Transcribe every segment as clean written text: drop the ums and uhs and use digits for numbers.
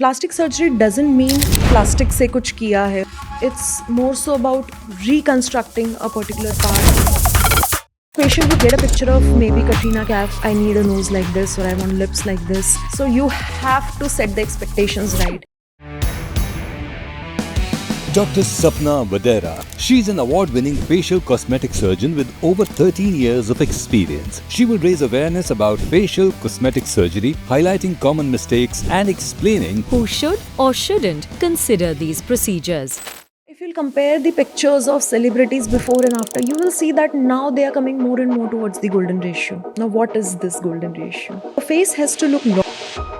Plastic surgery doesn't mean plastic से कुछ किया है. It's more so about reconstructing a particular part. Patient will get a picture of maybe Katrina Kaif, I need a nose like this or I want lips like this. So you have to set the expectations right. Dr. Sapna Vadera. She's an award-winning facial cosmetic surgeon with over 13 years of experience. She will raise awareness about facial cosmetic surgery, highlighting common mistakes and explaining who should or shouldn't consider these procedures. If you'll compare the pictures of celebrities before and after, you will see that now they are coming more and more towards the golden ratio. Now what is this golden ratio? The face has to look long.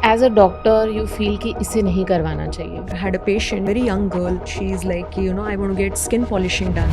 As a doctor, you feel कि इसे नहीं करवाना चाहिए. I had a patient, very young girl. She's like, I want to get skin polishing done.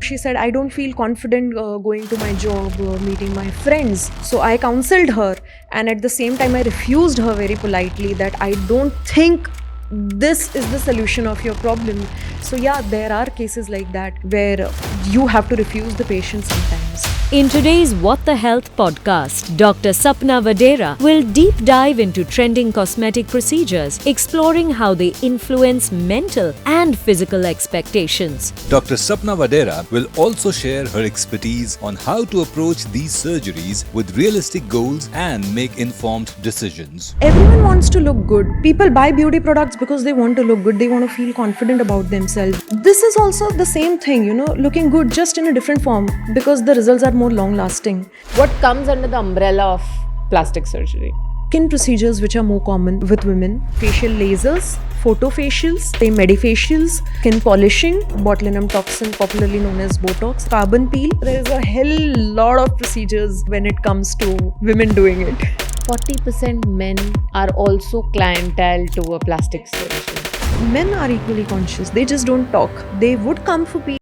She said, I don't feel confident going to my job, meeting my friends. So I counseled her, and at the same time I refused her very politely that I don't think this is the solution of your problem. So yeah, there are cases like that where you have to refuse the patient sometimes. In today's What the Health podcast, Dr. Sapna Vadera will deep dive into trending cosmetic procedures, exploring how they influence mental and physical expectations. Dr. Sapna Vadera will also share her expertise on how to approach these surgeries with realistic goals and make informed decisions. Everyone wants to look good. People buy beauty products because they want to look good. They want to feel confident about themselves. This is also the same thing, looking good just in a different form because the results are more long lasting. What comes under the umbrella of plastic surgery? Skin procedures which are more common with women, facial lasers, photofacials, medifacials, skin polishing, botulinum toxin popularly known as Botox, carbon peel. There is a hell lot of procedures when it comes to women doing it. 40% men are also clientele to a plastic surgeon. Men are equally conscious. They just don't talk. They would come for people.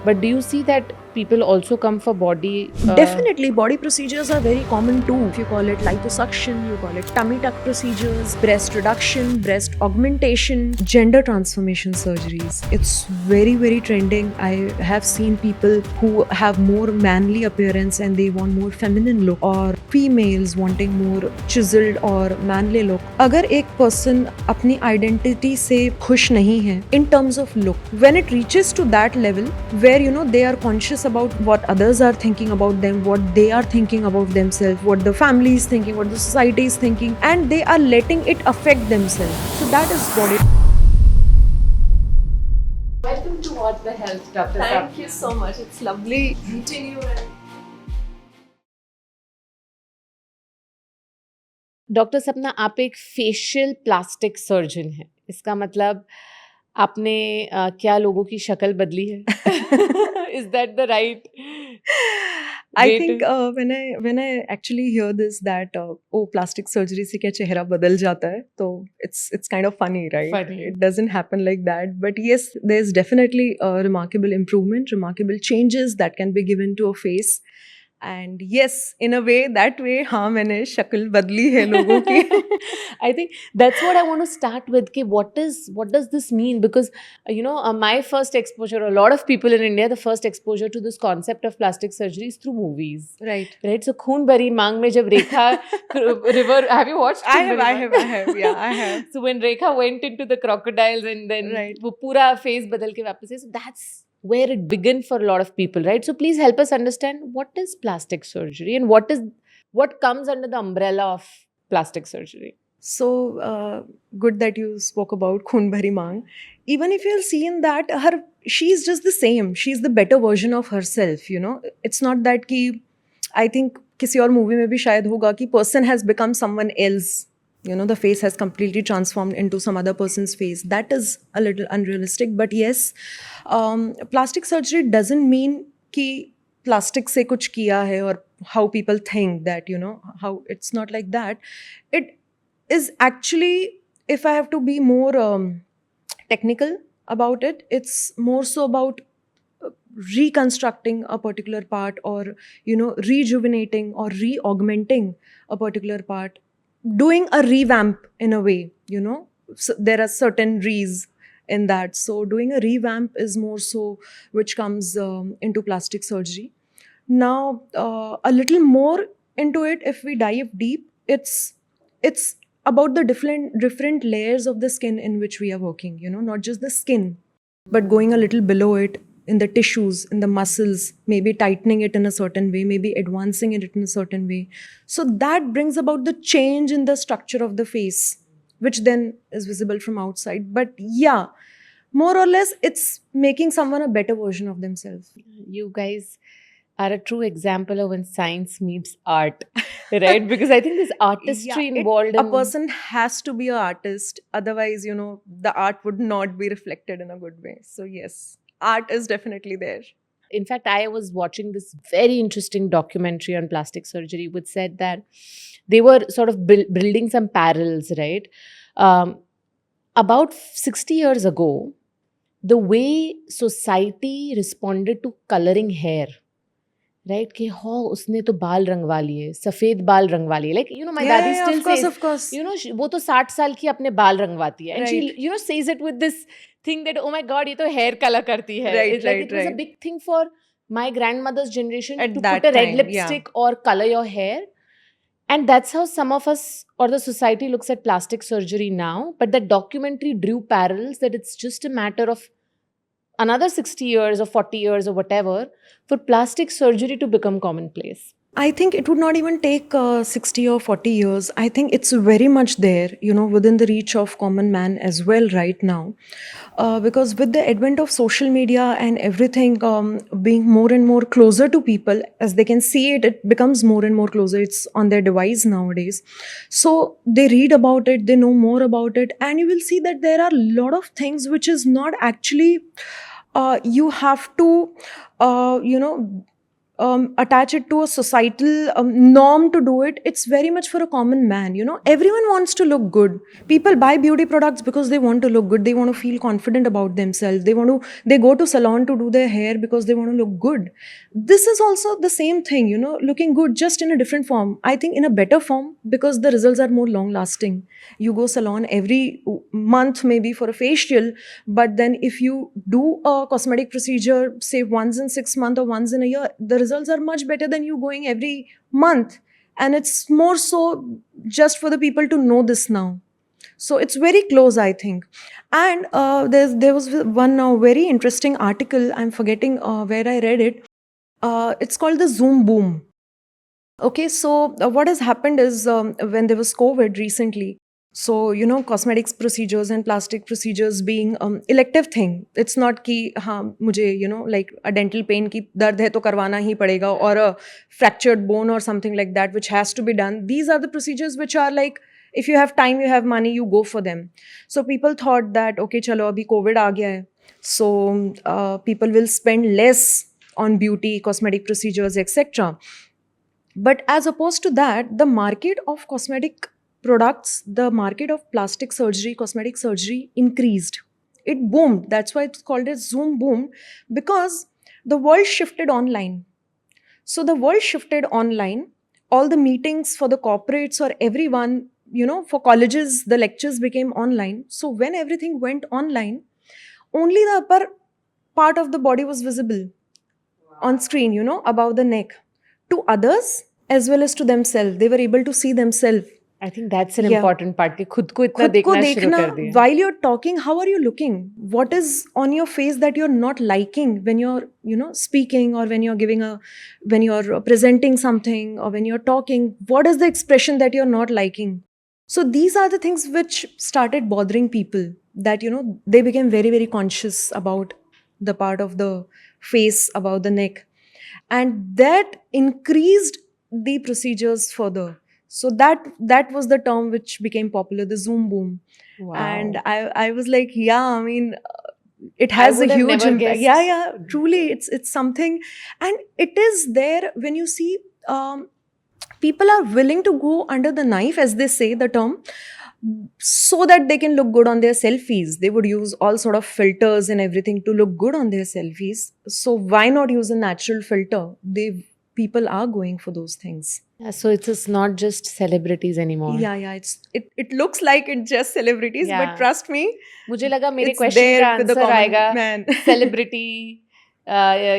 But do you see that people also come for body? Definitely, body procedures are very common too. If you call it liposuction, you call it tummy tuck procedures, breast reduction, breast augmentation, gender transformation surgeries. It's very, very trending. I have seen people who have more manly appearance and they want more feminine look, or females wanting more chiseled or manly look. अगर एक person अपनी identity से खुश नहीं है in terms of look, when it reaches to that level where they are conscious about what others are thinking about them, what they are thinking about themselves, what the family is thinking, what the society is thinking, and they are letting it affect themselves. So that is body. Welcome to What the Health, Dr. Thank you so much. It's lovely meeting you. Doctor सपना, आप एक facial plastic surgeon हैं. इसका मतलब आपने क्या लोगों की शक्ल बदली है? Is that the right? I think when I actually hear this that plastic surgery से क्या चेहरा बदल जाता है, तो it's kind of funny, right? Funny. It doesn't happen like that, but yes, there's definitely a remarkable improvement, remarkable changes that can be given to a face. And yes, in a way, that way, हाँ मैंने शक्ल बदली है लोगों की. I think that's what I want to start with. What does this mean? Because my first exposure, a lot of people in India, the first exposure to this concept of plastic surgery is through movies. Right. So खून भरी मांग में जब Rekha river, have you watched? I have. Yeah, I have. So when Rekha went into the crocodiles and then Right. वो पूरा face बदल के वापस है, so that's where it began for a lot of people, right? So please help us understand what is plastic surgery and what comes under the umbrella of plastic surgery. So good that you spoke about Khoon Bhari Maang. Even if you'll see in that, she's just the same. She's the better version of herself, It's not that कि I think किसी और movie में भी शायद होगा कि person has become someone else. The face has completely transformed into some other person's face. That is a little unrealistic. But yes, plastic surgery doesn't mean कि plastic से कुछ किया है or how people think that, how it's not like that. It is actually, if I have to be more technical about it, it's more so about reconstructing a particular part or, rejuvenating or re-augmenting a particular part. Doing a revamp in a way, so there are certain re's in that. So doing a revamp is more so which comes into plastic surgery. Now, a little more into it, if we dive deep, it's about the different layers of the skin in which we are working, you know, not just the skin, but going a little below it in the tissues, in the muscles, maybe tightening it in a certain way, maybe advancing it in a certain way. So that brings about the change in the structure of the face, which then is visible from outside. But yeah, more or less, it's making someone a better version of themselves. You guys are a true example of when science meets art, right? Because I think there's artistry involved a in person has to be an artist, otherwise, you know, the art would not be reflected in a good way. So yes, art is definitely there. In fact, I was watching this very interesting documentary on plastic surgery, which said that they were sort of building some parallels, right? About 60 years ago, the way society responded to coloring hair, right? कि हो उसने तो बाल रंगवा लिए, सफेद बाल रंगवा लिए. Like, you know, my daddy still says, of course. you know, वो तो 60 साल की अपने बाल रंगवाती है. And she, Right. you know, says it with this thing that, oh my God, ये तो hair color करती है. Right, It's like right, it was a right. big thing for my grandmother's generation At to that put a red time, lipstick or color your hair. And that's how some of us or the society looks at plastic surgery now. But the documentary drew parallels that it's just a matter of another 60 years or 40 years or whatever for plastic surgery to become commonplace. I think it would not even take 60 or 40 years. I think it's very much there, you know, within the reach of common man as well right now. Because with the advent of social media and everything being more and more closer to people, as they can see it, it becomes more and more closer. It's on their device nowadays. So they read about it, they know more about it, and you will see that there are a lot of things which is not actually, you have to, attach it to a societal norm to do it. It's very much for a common man, you know. Everyone wants to look good. People buy beauty products because they want to look good. They want to feel confident about themselves. They go to salon to do their hair because they want to look good. This is also the same thing, you know, looking good, just in a different form. I think in a better form, because the results are more long lasting. You go salon every month maybe for a facial, but then if you do a cosmetic procedure, say once in 6 months or once in a year, the results are much better than you going every month. And it's more so just for the people to know this now. So it's very close, I think. And there was one very interesting article, I'm forgetting where I read it. It's called the Zoom boom. Okay, so what has happened is when there was COVID recently, so, you know, cosmetics procedures and plastic procedures being elective thing. It's not कि हाँ मुझे, you know, like a dental pain की दर्द है तो करवाना ही पड़ेगा, or a fractured bone or something like that which has to be done. These are the procedures which are like, if you have time, you have money, you go for them. So people thought that, okay, chalo abhi COVID aa gaya hai, so people will spend less on beauty, cosmetic procedures, etc. But as opposed to that, the market of cosmetic products, the market of plastic surgery, cosmetic surgery increased. It boomed. That's why it's called a Zoom boom, because the world shifted online. So the world shifted online. All the meetings for the corporates or everyone, you know, for colleges, the lectures became online. So when everything went online, only the upper part of the body was visible on screen, you know, above the neck. To others as well as to themselves. They were able to see themselves. I think that's an Yeah. important part कि खुद को इतना खुद को देखना शुरू देखना, कर दिया. while you're talking, how are you looking? What is on your face that you're not liking when you're, you know, speaking, or when you're presenting something, or when you're talking? What is the expression that you're not liking? So these are the things which started bothering people, that, you know, they became very, very conscious about the part of the face, about the neck. And that increased the procedures further. So that was the term which became popular, the Zoom boom. Wow. And I was like, yeah, I mean, it I has a would have huge never impact. guessed. Yeah, truly, it's something. And it is there when you see people are willing to go under the knife, as they say the term, so that they can look good on their selfies. They would use all sort of filters and everything to look good on their selfies. So why not use a natural filter? People are going for those things. Yeah, so it's not just celebrities anymore. Yeah, it looks like it's just celebrities, Yeah. but trust me, मुझे लगा मेरे it's question there का with the answer common आएगा man. celebrity,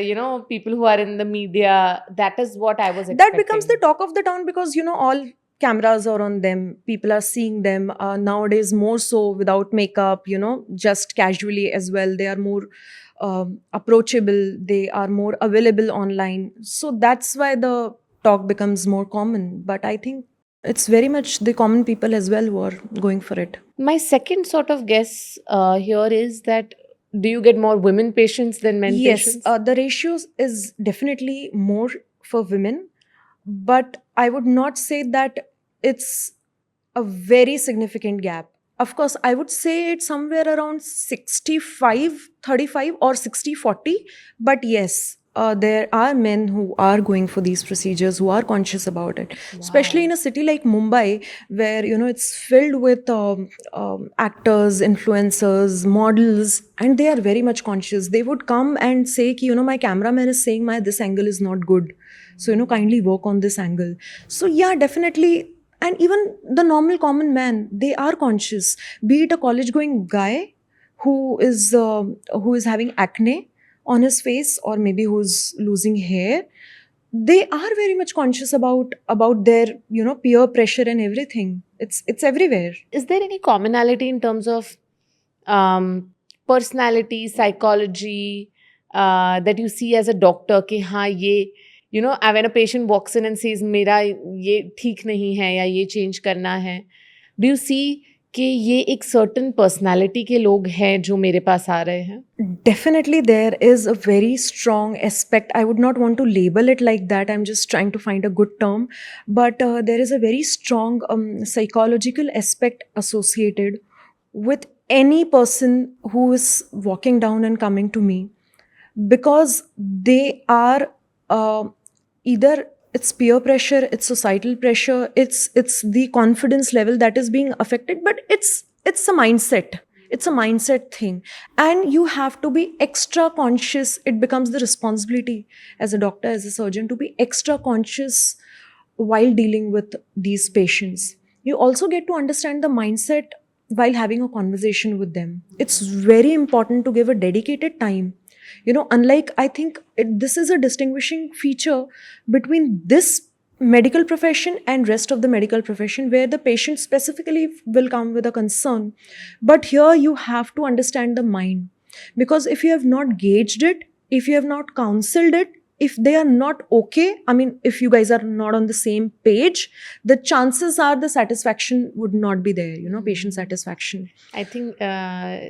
you know, people who are in the media. That is what I was expecting. That becomes the talk of the town, because, you know, all cameras are on them, people are seeing them nowadays more so without makeup, just casually as well. They are more approachable, they are more available online. So that's why the talk becomes more common. But I think it's very much the common people as well who are going for it. My second sort of guess here is that do you get more women patients than men Yes, patients? the ratios is definitely more for women, but I would not say that it's a very significant gap. Of course, I would say it's somewhere around 65-35 or 60-40. But yes, there are men who are going for these procedures, who are conscious about it. Especially in a city like Mumbai, where it's filled with actors, influencers, models, and they are very much conscious. They would come and say, ki, my cameraman is saying this angle is not good. So, kindly work on this angle. So, yeah, definitely. And even the normal common man, they are conscious. Be it a college going guy who is having acne on his face, or maybe who's losing hair, they are very much conscious about their peer pressure and everything. It's everywhere. Is there any commonality in terms of personality, psychology that you see as a doctor? कि हाँ ये when a patient walks in and says मेरा ये ठीक नहीं है या ये change करना है, do you see कि ये एक certain personality के लोग हैं जो मेरे पास आ रहे हैं? Definitely, there is a very strong aspect. I would not want to label it like that. I'm just trying to find a good term. But there is a very strong psychological aspect associated with any person who is walking down and coming to me, because they are either it's peer pressure, it's societal pressure, it's the confidence level that is being affected, but it's a mindset. It's a mindset thing. And you have to be extra conscious. It becomes the responsibility as a doctor, as a surgeon, to be extra conscious while dealing with these patients. You also get to understand the mindset while having a conversation with them. It's very important to give a dedicated time. Unlike, I think this is a distinguishing feature between this medical profession and rest of the medical profession, where the patient specifically will come with a concern. But here you have to understand the mind, because if you have not gauged it, if you have not counseled it, if they are not okay, I mean, if you guys are not on the same page, the chances are the satisfaction would not be there, patient satisfaction. I think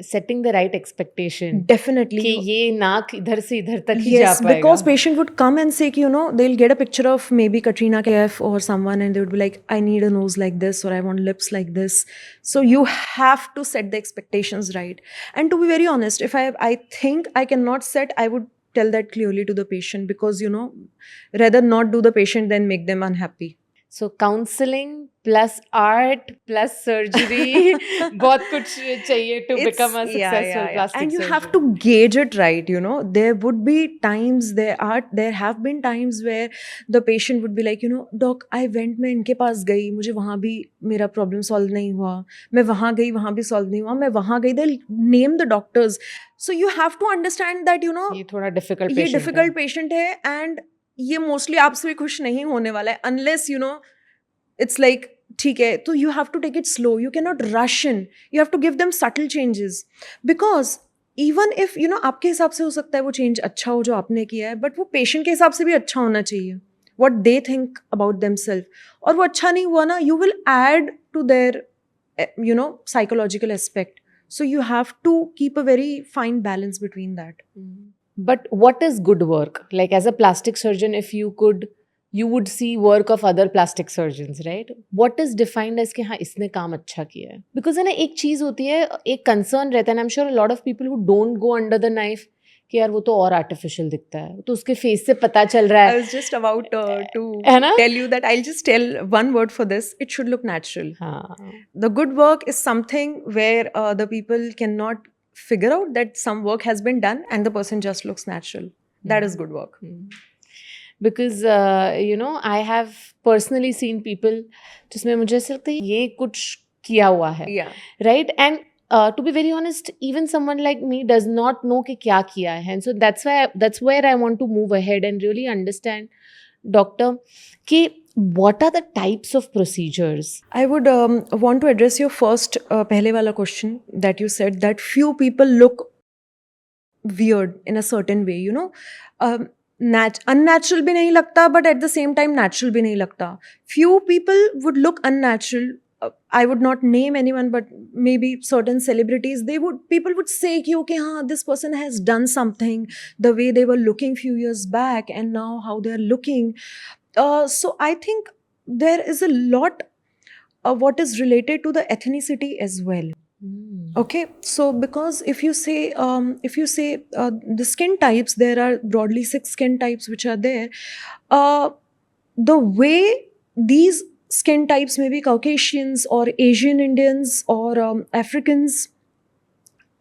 setting the right expectation. Definitely. कि ये नाक इधर से इधर तक ही Yes, जा पाएगा. because patient would come and say, they'll get a picture of maybe Katrina Kaif or someone, and they would be like, I need a nose like this, or I want lips like this. So you have to set the expectations right. And to be very honest, if I think I cannot set, I would tell that clearly to the patient, because rather not do the patient than make them unhappy. So counseling plus art plus surgery, बहुत कुछ चाहिए to become a successful plastic and you surgeon. have to gauge it right. There would be times, there have been times where the patient would be like, doc, I went, मैं इनके पास गई, मुझे वहाँ भी मेरा problem solve नहीं हुआ, मैं वहाँ गई, वहाँ भी solve नहीं हुआ, मैं वहाँ गई, they'll name the doctors. So you have to understand that ये थोड़ा difficult ये patient difficult है. patient है, and ये mostly आपसे भी खुश नहीं होने वाला है, unless it's like ठीक है, तो you have to take it slow. You cannot rush in. You have to give them subtle changes, because even if आपके हिसाब से हो सकता है वो change अच्छा हो जो आपने किया है, but वो patient के हिसाब से भी अच्छा होना चाहिए. What they think about themselves, और वो अच्छा नहीं हुआ ना, you will add to their psychological aspect. So you have to keep a very fine balance between that. But what is good work? Like as a plastic surgeon, if you would see work of other plastic surgeons, right? What is defined as कि हाँ इसने काम अच्छा किया है? Because है ना एक चीज़ होती है, एक concern रहता है, and I'm sure a lot of people who don't go under the knife कि यार वो तो और artificial दिखता है, तो उसके face से पता चल रहा है. I was just about to है ना? tell you that I'll just tell one word for this. It should look natural. हाँ. The good work is something where the people cannot figure out that some work has been done and the person just looks natural. That is good work. Because I have personally seen people जिसमें मुझे ऐसा लगता है ये कुछ किया हुआ है. Yeah. Right? And to be very honest, even someone like me does not know कि क्या किया है. And so that's where I want to move ahead and really understand, doctor, कि what are the types of procedures? I would want to address your first pehle wala question that you said that few people look weird in a certain way, you know. Unnatural bhi nahi lagta, but at the same time natural bhi nahi lagta. Few people would look unnatural. I would not name anyone, but maybe certain celebrities, people would say कि okay, हाँ, this person has done something, the way they were looking few years back and now how they are looking. So I think there is a lot what is related to the ethnicity as well. Okay, so because if you say the skin types, there are broadly 6 skin types which are there. The way these skin types, maybe Caucasians or Asian Indians or Africans,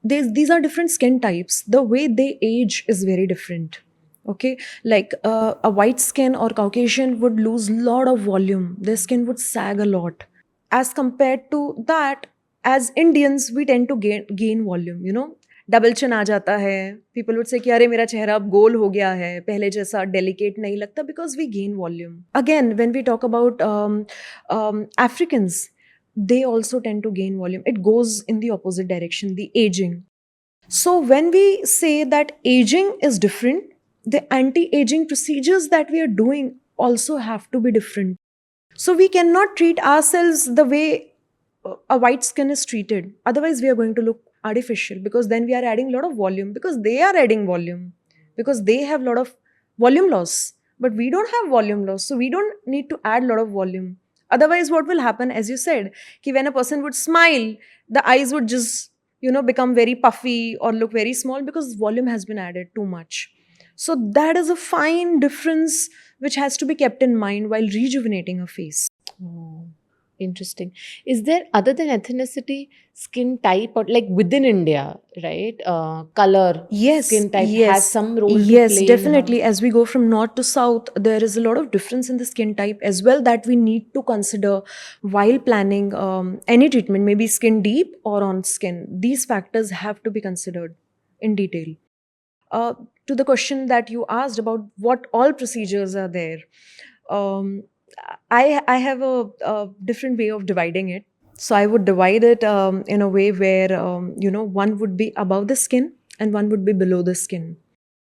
these are different skin types. The way they age is very different. Okay, like a white skin or Caucasian would lose lot of volume. Their skin would sag a lot. As compared to that, as Indians, we tend to gain volume, you know. Double chin आ जाता है. People would say कि अरे मेरा चेहरा अब गोल हो गया है, पहले जैसा delicate नहीं लगता, because we gain volume. Again, when we talk about Africans, they also tend to gain volume. It goes in the opposite direction, the aging. So when we say that aging is different, the anti-aging procedures that we are doing also have to be different. So we cannot treat ourselves the way a white skin is treated. Otherwise, we are going to look artificial, because then we are adding a lot of volume, because they are adding volume, because they have a lot of volume loss. But we don't have volume loss, so we don't need to add a lot of volume. Otherwise, what will happen, as you said, कि when a person would smile, the eyes would just, you know, become very puffy or look very small because volume has been added too much. So that is a fine difference which has to be kept in mind while rejuvenating a face. Oh, interesting. Is there, other than ethnicity, skin type, or like within India, right? Color, Yes, skin type yes, has some role to yes, play in definitely. As we go from north to south, there is a lot of difference in the skin type as well that we need to consider while planning any treatment, maybe skin deep or on skin. These factors have to be considered in detail. To the question that you asked about what all procedures are there, I have a different way of dividing it. So I would divide it in a way where you know, one would be above the skin and one would be below the skin.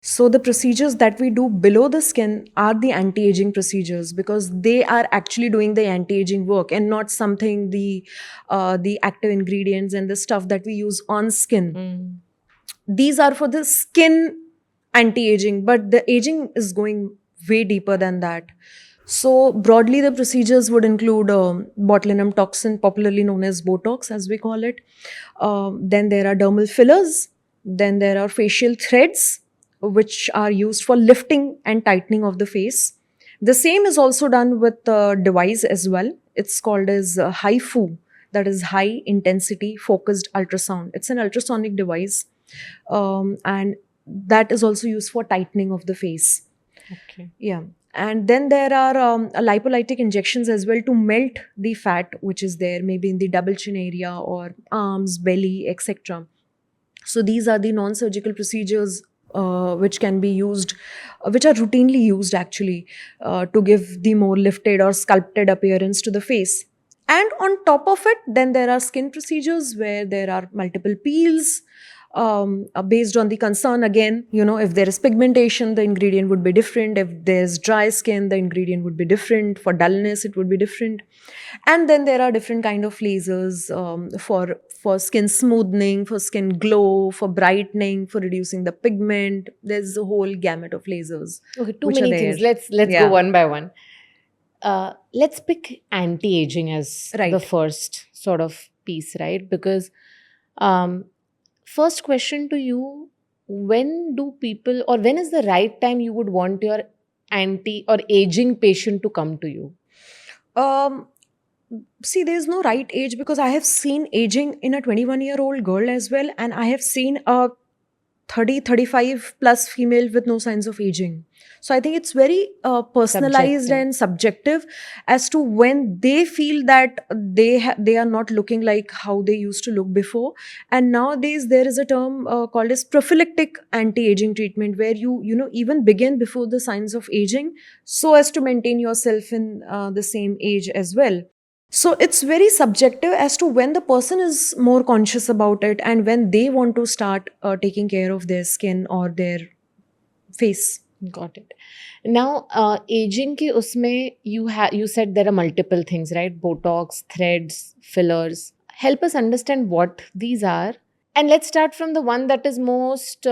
So the procedures that we do below the skin are the anti-aging procedures, because they are actually doing the anti-aging work and not something the active ingredients and the stuff that we use on skin. These are for the skin anti-aging, but the aging is going way deeper than that. So broadly, the procedures would include botulinum toxin, popularly known as Botox, as we call it. Then there are dermal fillers. Then there are facial threads, which are used for lifting and tightening of the face. The same is also done with device as well. It's called as HIFU, that is high intensity focused ultrasound. It's an ultrasonic device, and that is also used for tightening of the face. Okay. Yeah. And then there are lipolytic injections as well to melt the fat which is there, maybe in the double chin area or arms, belly, etc. So these are the non-surgical procedures which can be used, which are routinely used actually to give the more lifted or sculpted appearance to the face. And on top of it, then there are skin procedures where there are multiple peels, based on the concern. Again, you know, if there is pigmentation, the ingredient would be different. If there's dry skin, the ingredient would be different. For dullness, it would be different. And then there are different kind of lasers for skin smoothing, for skin glow, for brightening, for reducing the pigment. There's a whole gamut of lasers. Okay, too which are many things. there. Let's Yeah. go one by one. Let's pick anti-aging as Right. the first sort of piece, right? Because first question to you, when do people, or when is the right time you would want your anti or aging patient to come to you? See, there's no right age, because I have seen aging in a 21-year-old girl as well, and I have seen a 35 plus female with no signs of aging. So I think it's very personalized Subjective. and subjective as to when they feel that they are not looking like how they used to look before. And nowadays there is a term called as prophylactic anti-aging treatment, where you know even begin before the signs of aging, so as to maintain yourself in the same age as well. So it's very subjective as to when the person is more conscious about it and when they want to start taking care of their skin or their face. Got it. Now, aging ke usme you said there are multiple things, right? Botox, threads, fillers. Help us understand what these are, and let's start from the one that is most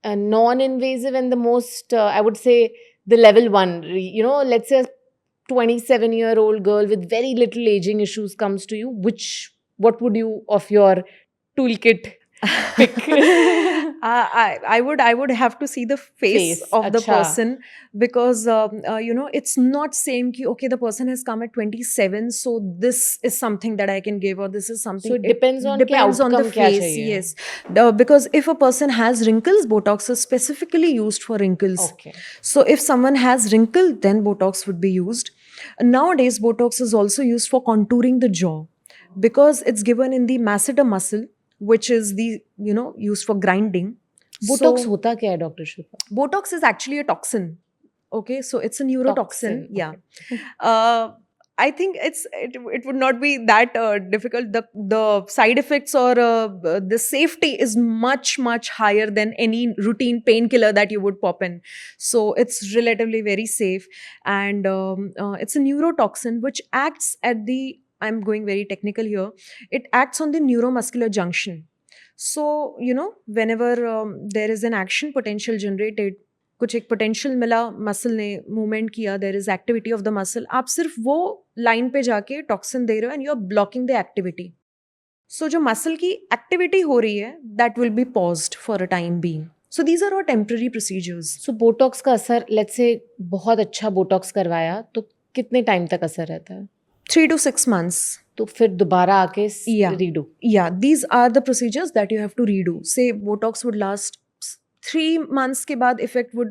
non-invasive and the most, I would say, the level one. You know, let's say a 27-year-old girl with very little aging issues comes to you. What would you of your toolkit pick? I would have to see the face of the Acha. person, because you know it's not same ki okay the person has come at 27, so this is something that I can give, or this is something. So it depends on कि depends on the outcome क्या face. चाहिए. Yes, because if a person has wrinkles, Botox is specifically used for wrinkles. Okay. So if someone has wrinkle, then Botox would be used. Nowadays, Botox is also used for contouring the jaw, because it's given in the masseter muscle, which is the used for grinding. Botox So, होता क्या है, Dr. Shilpa? Botox is actually a toxin. Okay, so it's a neurotoxin. Toxin, Yeah. okay. I think it would not be that difficult. The side effects or the safety is much higher than any routine painkiller that you would pop in. So it's relatively very safe, and it's a neurotoxin which acts at the. I'm going very technical here. It acts on the neuromuscular junction. So whenever there is an action potential generated, कुछ एक potential मिला, muscle ने movement किया, there is activity of the muscle, आप सिर्फ वो line पे जाके टॉक्सिन दे रहे हो and you are blocking the activity. So जो मसल की एक्टिविटी हो रही है that will be paused for a time being. So these are all temporary procedures. So Botox का असर, लेट्स से बहुत अच्छा बोटॉक्स करवाया तो कितने टाइम तक असर रहता है? 3 to 6 months. तो फिर दोबारा आके Yeah. Redo. Yeah, these are the procedures that you have to redo. Say Botox would last 3 months के बाद effect would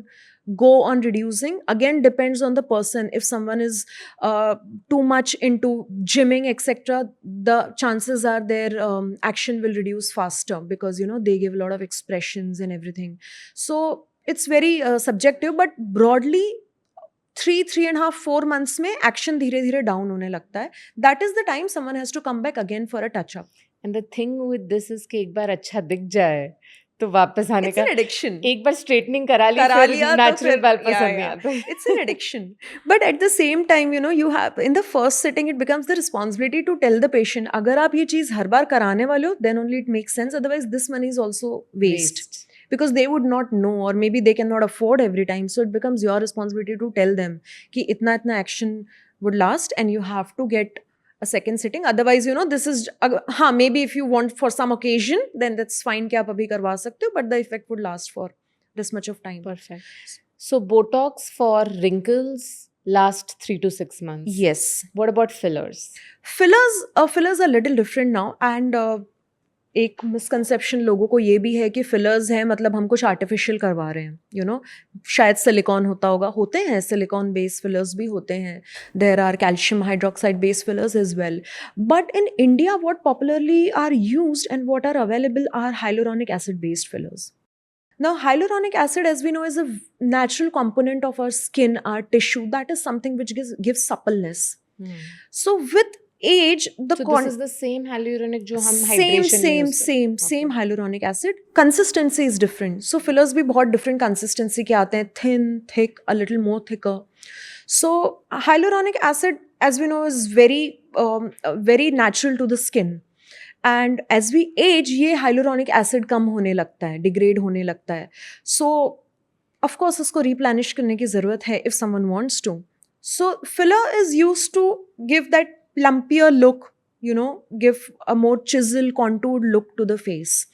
go on reducing. Again, depends on the person. If someone is too much into gymming, etc., the chances are their action will reduce faster, because they give a lot of expressions and everything. So it's very subjective, but broadly 3.5, 4 months में action धीरे धीरे down होने लगता है. That is the time someone has to come back again for a touch up. And the thing with this is कि एक बार अच्छा दिख जाए तो वापस आने It's का, an addiction. एक बार स्ट्रेटनिंग करा लिया फिर तो नेचुरल फिर- बाल yeah, पसंद नहीं yeah. आता. It's an addiction. But at the same time, you have, in the first sitting, it becomes the responsibility to tell the patient, अगर आप ये चीज़ हर बार कराने वाले हो, then only it makes sense. Otherwise, this money is also waste. Because they would not know, or maybe they cannot afford every time. So it becomes your responsibility to tell them कि इतना action would last, and you have to get a second sitting. Otherwise, this is, maybe if you want for some occasion, then that's fine कि आप अभी करवा सकते हो, but the effect would last for this much of time. Perfect. So botox for wrinkles last 3 to 6 months. Yes. What about fillers? Fillers are little different now, and एक misconception लोगों को ये भी है कि फिलर्स हैं मतलब हम कुछ आर्टिफिशियल करवा रहे हैं. शायद सिलिकॉन होते हैं सिलिकॉन बेस्ड फिलर्स भी होते हैं. There are calcium hydroxide based fillers as well. But in India what popularly are used and what are available are hyaluronic acid based fillers. Now, hyaluronic acid, as we know, is a natural component of our skin, our tissue. That is something which gives suppleness. So with age, So this is the same hyaluronic जो हम same hydration में use करते हैं. same hyaluronic acid. Consistency is different. So fillers भी बहुत different consistency के आते हैं, thin, thick, a little more thicker. So hyaluronic acid, as we know, is very natural to the skin. And as we age, ये hyaluronic acid कम होने लगता है, degrade होने लगता है. So of course उसको replenish करने की ज़रूरत है if someone wants to. So filler is used to give that plumpier look, give a more chiseled, contoured look to the face.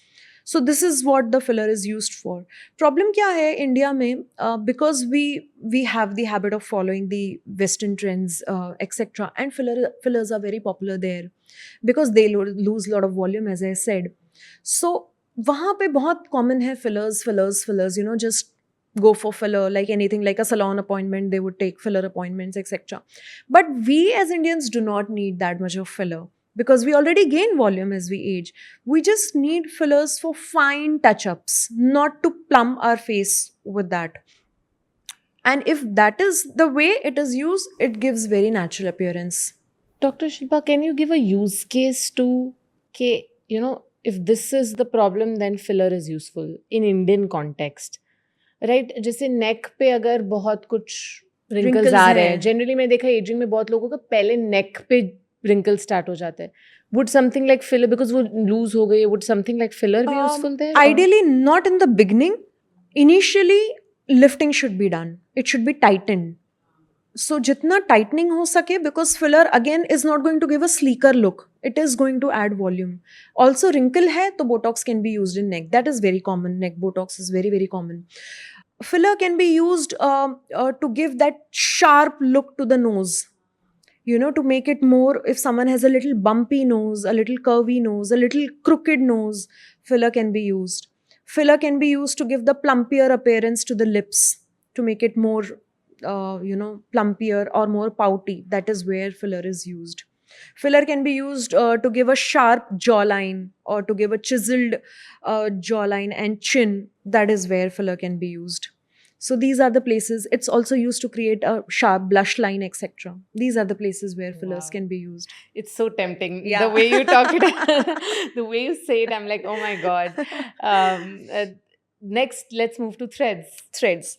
So this is what the filler is used for. Problem क्या है India में, because we have the habit of following the Western trends, etc. And fillers are very popular there because they lose a lot of volume, as I said. So वहाँ पे बहुत common है fillers, you know, just go for filler, like anything, like a salon appointment, they would take filler appointments, etc. But we as Indians do not need that much of filler because we already gain volume as we age. We just need fillers for fine touch-ups, not to plump our face with that. And if that is the way it is used, it gives very natural appearance. Dr. Shilpa, can you give a use case to, okay, you know, if this is the problem, then filler is useful in Indian context, right? जैसे neck पे अगर बहुत कुछ wrinkles Wrinkles आ रहे हैं, हैं. generally मैं देखा aging में बहुत लोगों का पहले neck पे wrinkles start हो जाते हैं. Would something like filler, because वो loose हो गई, would something like filler be useful there? Ideally, not in the beginning. Initially, lifting should be done. It should be tightened. So, jitna tightening ho sake, because filler again is not going to give a sleeker look. It is going to add volume. Also, wrinkle hai, to Botox can be used in neck. That is very common. Neck Botox is very, very common. Filler can be used to give that sharp look to the nose. You know, to make it more, if someone has a little bumpy nose, a little curvy nose, a little crooked nose, filler can be used. Filler can be used to give the plumpier appearance to the lips, to make it more, plumpier or more pouty. That is where filler is used. Filler can be used to give a sharp jawline or to give a chiseled jawline and chin. That is where filler can be used. So these are the places. It's also used to create a sharp blush line, etc. These are the places where fillers Wow. can be used. It's so tempting. Yeah. The way you talk it, the way you say it, I'm like, oh my God. Next, let's move to threads. Threads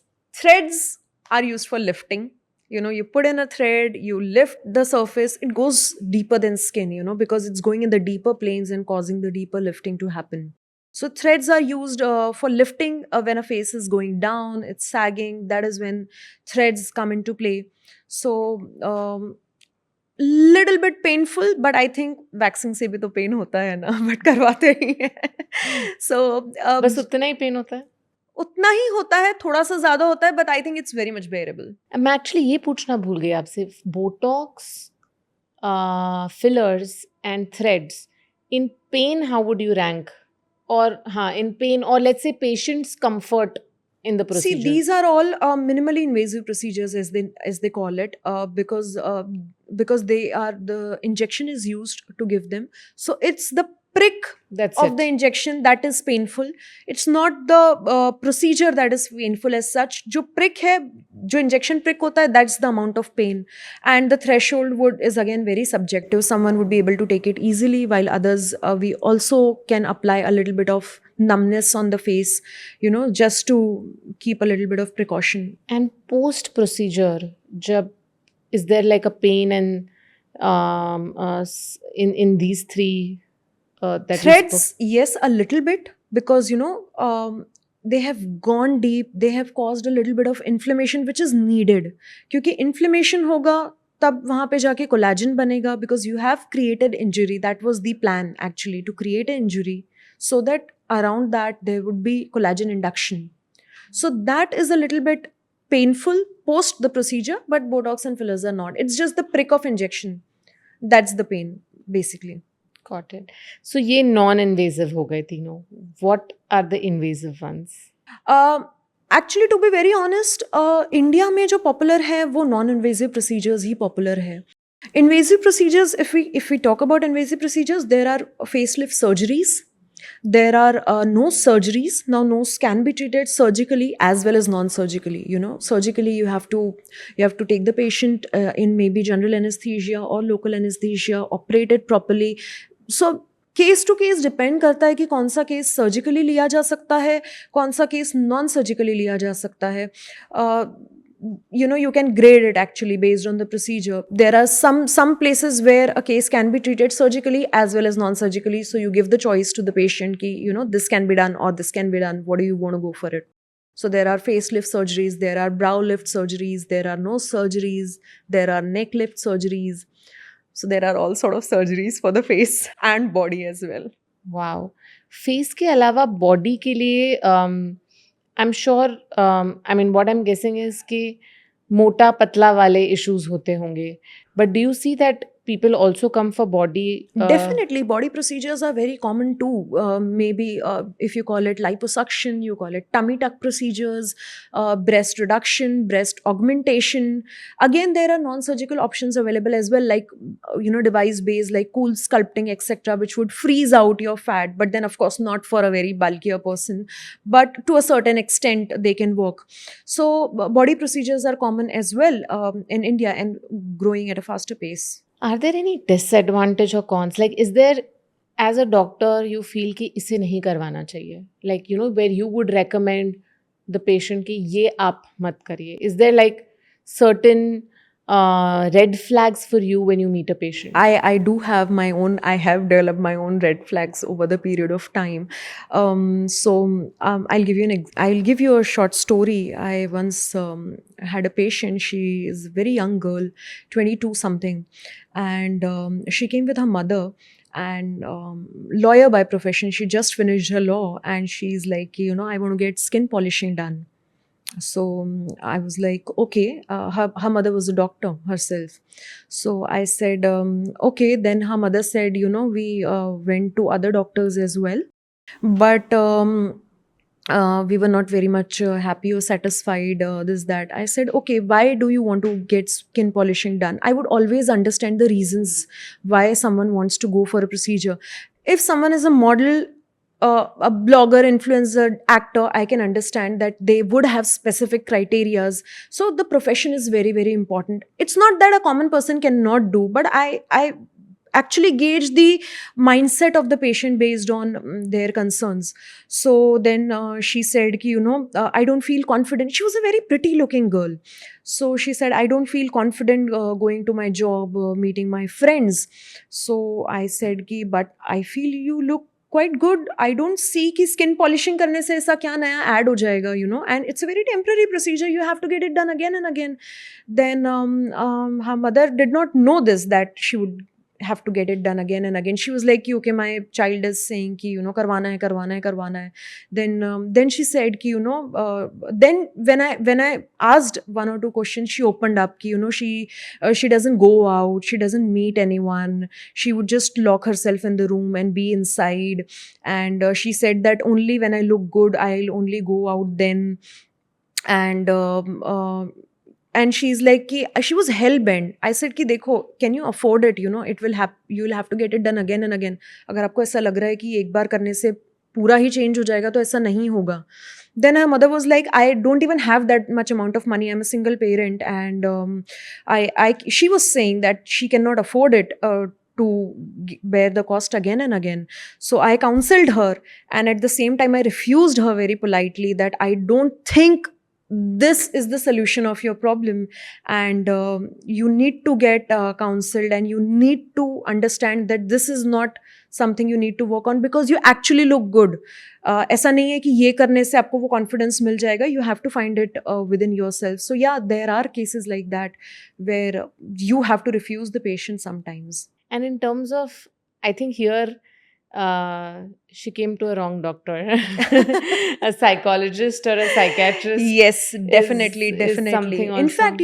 are used for lifting. You know, you put in a thread, you lift the surface, it goes deeper than skin, you know, because it's going in the deeper planes and causing the deeper lifting to happen. So threads are used for lifting when a face is going down, it's sagging. That is when threads come into play. So little bit painful, but I think waxing से भी तो pain होता है ना, but करवाते ही हैं. So बस उतना ही पेन होता है. उतना ही होता है, थोड़ा सा ज़्यादा होता है, but I think it's very much bearable. मैं actually ये पूछना भूल गई आपसे. Botox, fillers and threads. In pain, how would you rank? Or in pain, or let's say patient's comfort in the procedure. See, these are all minimally invasive procedures, as they call it, because the injection is used to give them. So it's the prick That's of it. the injection that is painful. It's not the procedure that is painful as such. जो prick है, जो injection prick होता है, that's the amount of pain. And the threshold is again very subjective. Someone would be able to take it easily, while others, we also can apply a little bit of numbness on the face, you know, just to keep a little bit of precaution. And post procedure, is there like a pain and in these three that you spoke? Threads, yes, a little bit, because you know they have gone deep. They have caused a little bit of inflammation, which is needed. क्योंकि inflammation होगा तब वहाँ पे जाके collagen बनेगा, because you have created injury. That was the plan actually, to create an injury so that around that there would be collagen induction. So that is a little bit painful post the procedure, but Botox and fillers are not. It's just the prick of injection. That's the pain basically. Got it. So ये non-invasive हो गए तीनों. What are the invasive ones? Actually, to be very honest, India में जो popular है वो non-invasive procedures ही popular है. Invasive procedures, if we talk about invasive procedures, there are facelift surgeries. There are nose surgeries. Now, nose can be treated surgically as well as non-surgically. You know, surgically you have to take the patient in maybe general anesthesia or local anesthesia, operate it properly. So case to case depend करता है कि कौन सा case surgically लिया जा सकता है, कौन सा केस नॉन सर्जिकली लिया जा सकता है. You know, you can grade it actually based on the procedure. There are some places where a case can be treated surgically as well as non-surgically. So you give the choice to the patient ki, you know, this can be done or this can be done. What do you want to go for it? So there are facelift surgeries, there are brow lift surgeries, there are nose surgeries, there are neck lift surgeries. So there are all sort of surgeries for the face and body as well. Wow. Face के अलावा body के लिए I'm sure, I mean, what I'm guessing is कि मोटा पतला वाले issues होते होंगे. But do you see that people also come for body. Definitely, body procedures are very common too. Maybe if you call it liposuction, you call it tummy tuck procedures, breast reduction, breast augmentation. Again, there are non-surgical options available as well, like device-based, like cool sculpting, etc., which would freeze out your fat. But then, of course, not for a very bulkier person, but to a certain extent, they can work. So, body procedures are common as well in India and growing at a faster pace. Are there any disadvantage or cons? Like, is there, as a doctor, you feel कि इसे नहीं करवाना चाहिए? Like, where you would recommend the patient कि ये आप मत करिए. Is there like certain red flags for you when you meet a patient? I do have my own, I have developed my own red flags over the period of time. I'll give you I'll give you a short story. I once had a patient. She is a very young girl, 22 something, and she came with her mother, and lawyer by profession. She just finished her law, and she's like, I want to get skin polishing done. So I was like, okay. Her mother was a doctor herself. So I said, okay. Then her mother said, we went to other doctors as well. But we were not very much happy or satisfied, that. I said, okay, why do you want to get skin polishing done? I would always understand the reasons why someone wants to go for a procedure. If someone is a model, a blogger, influencer, actor, I can understand that they would have specific criterias. So the profession is very, very important. It's not that a common person cannot do, but I actually gauge the mindset of the patient based on their concerns. So then she said, I don't feel confident. She was a very pretty looking girl. So she said, I don't feel confident going to my job, meeting my friends. So I said, but I feel you look quite good. I don't see कि skin polishing करने से ऐसा क्या नया add हो जाएगा, and it's a very temporary procedure. You have to get it done again and again. Then her mother did not know this, that she would have to get it done again and again. She was like, okay, my child is saying कि करवाना है. Then she said कि then when I asked one or two questions, she opened up कि she doesn't go out, she doesn't meet anyone, she would just lock herself in the room and be inside. And she said that only when I look good, I'll only go out then. And she's like कि she was hell bent. I said कि देखो, can you afford it? You'll have to get it done again and again. अगर आपको ऐसा लग रहा है कि एक बार करने से पूरा ही change हो जाएगा, तो ऐसा नहीं होगा. Then her mother was like, I don't even have that much amount of money. I'm a single parent, and she was saying that she cannot afford it. To bear the cost again and again. So I counseled her, and at the same time I refused her very politely that I don't think this is the solution of your problem, and you need to get counseled, and you need to understand that this is not something you need to work on, because you actually look good. ऐसा नहीं है कि ये करने से आपको वो confidence मिल जाएगा. You have to find it within yourself. So yeah, there are cases like that where you have to refuse the patient sometimes. And in terms of, I think here she came to a wrong doctor. A psychologist or a psychiatrist. Yes, definitely. is something In also. fact,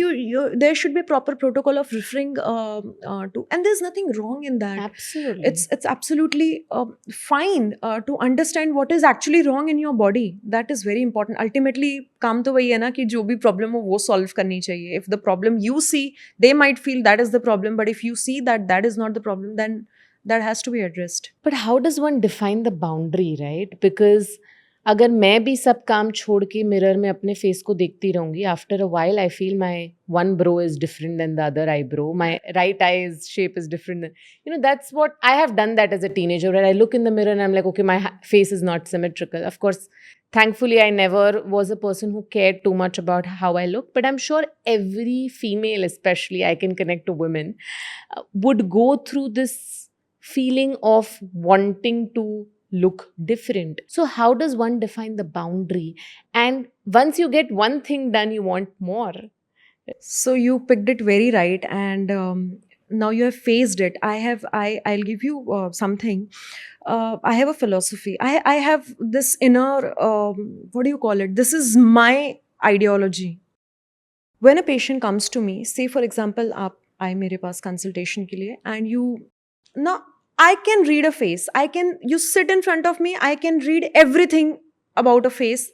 there should be a proper protocol of referring to, and there's nothing wrong in that. Absolutely. It's absolutely fine to understand what is actually wrong in your body. That is very important. Ultimately, काम तो वही है ना कि जो भी problem हो वो solve करनी चाहिए. If the problem you see, they might feel that is the problem, but if you see that that is not the problem, then that has to be addressed. But how does one define the boundary, right? Because अगर मैं भी सब काम छोड़ के mirror में अपने face को देखती रहूंगी, after a while I feel my one brow is different than the other eyebrow, my right eye's shape is different than, that's what I have done that as a teenager, where I look in the mirror and I'm like, okay, my face is not symmetrical. Of course, thankfully I never was a person who cared too much about how I look, but I'm sure every female, especially I can connect to women, would go through this feeling of wanting to look different. So how does one define the boundary? And once you get one thing done, you want more. So you picked it very right, and now you have faced it. I'll give you something. I have a philosophy. I have this inner, what do you call it? This is my ideology. When a patient comes to me, say for example, आए मेरे पास consultation के लिए, and you ना, I can read a face. You sit in front of me, I can read everything about a face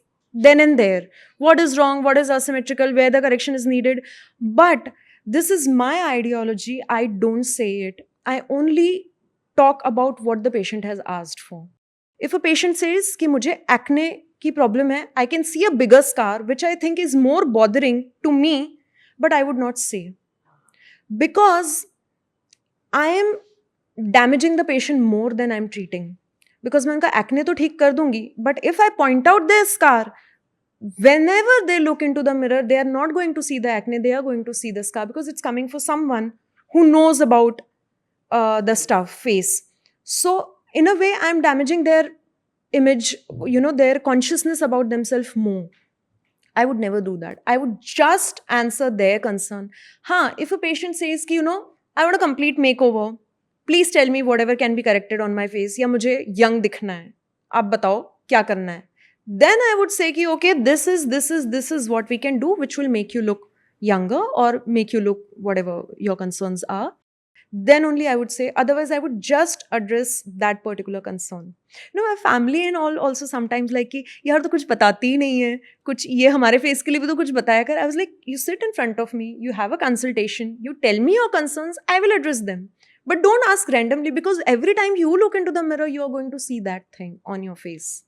then and there. What is wrong, what is asymmetrical, where the correction is needed. But this is my ideology. I don't say it. I only talk about what the patient has asked for. If a patient says कि मुझे acne की problem है, I can see a bigger scar which I think is more bothering to me, but I would not say, because I am damaging the patient more than I'm treating. Because मैं उनका acne तो ठीक कर दूंगी, but if I point out their scar, whenever they look into the mirror, they are not going to see the acne, they are going to see the scar, because it's coming for someone who knows about the stuff, face. So in a way, I'm damaging their image, their consciousness about themselves more. I would never do that. I would just answer their concern. If a patient says कि I want a complete makeover, please tell me whatever can be corrected on my face, या मुझे young दिखना है, आप बताओ क्या करना है, then I would say कि okay, this is what we can do which will make you look younger or make you look whatever your concerns are. Then only I would say. Otherwise, I would just address that particular concern. My family and all also sometimes like कि यार तो कुछ बताती ही नहीं है, कुछ ये हमारे face के लिए भी तो कुछ बताया कर. I was like, you sit in front of me, you have a consultation, you tell me your concerns, I will address them. But don't ask randomly, because every time you look into the mirror, you are going to see that thing on your face.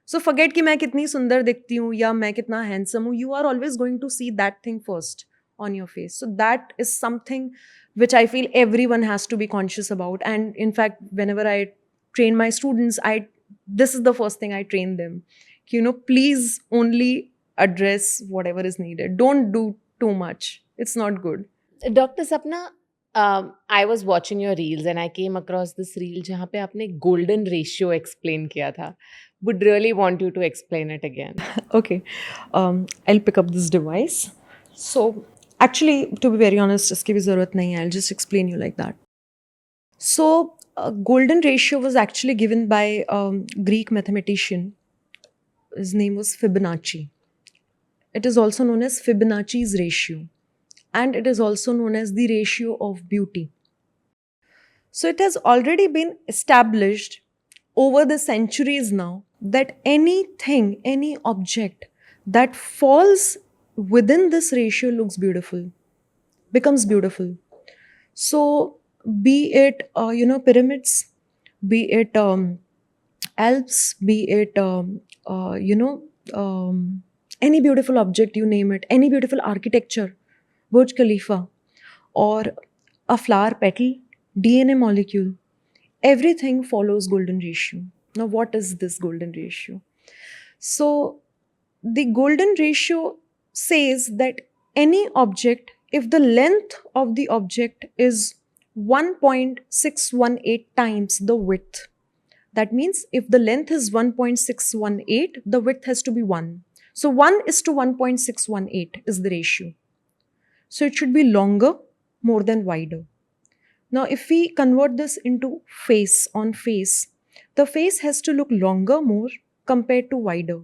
So forget कि मैं कितनी सुंदर दिखती हूँ या मैं कितना handsome हूँ. You are always going to see that thing first on your face. So that is something which I feel everyone has to be conscious about. And in fact, whenever I train my students, this is the first thing I train them. Please only address whatever is needed. Don't do too much. It's not good. Dr. Sapna, I was watching your reels and I came across this reel जहाँ पे आपने golden ratio explain किया था. Would really want you to explain it again. Okay. I'll pick up this device. So actually, to be very honest, इसकी भी ज़रूरत नहीं है. I'll just explain you like that. So golden ratio was actually given by a Greek mathematician. His name was Fibonacci. It is also known as Fibonacci's ratio. And it is also known as the ratio of beauty. So it has already been established over the centuries now that anything, any object that falls within this ratio looks beautiful, becomes beautiful. So be it, pyramids, be it Alps, be it, any beautiful object, you name it, any beautiful architecture, Burj Khalifa, or a flower petal, DNA molecule, everything follows golden ratio. Now, what is this golden ratio? So, the golden ratio says that any object, if the length of the object is 1.618 times the width, that means if the length is 1.618, the width has to be 1. So 1 is to 1.618 is the ratio. So it should be longer more than wider. Now, if we convert this into face on face, the face has to look longer more compared to wider.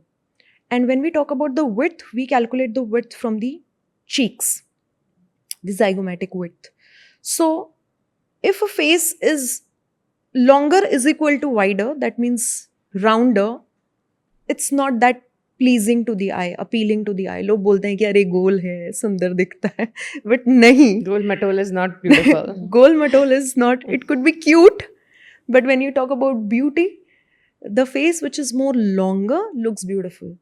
And when we talk about the width, we calculate the width from the cheeks, the zygomatic width. So if a face is longer is equal to wider, that means rounder, it's not that pleasing to the eye, appealing to the eye. लोग बोलते हैं कि अरे गोल है, सुंदर दिखता है, but नहीं. Gol Matol is not beautiful. Gol Matol is not. It could be cute, but when you talk about beauty, the face which is more longer looks beautiful.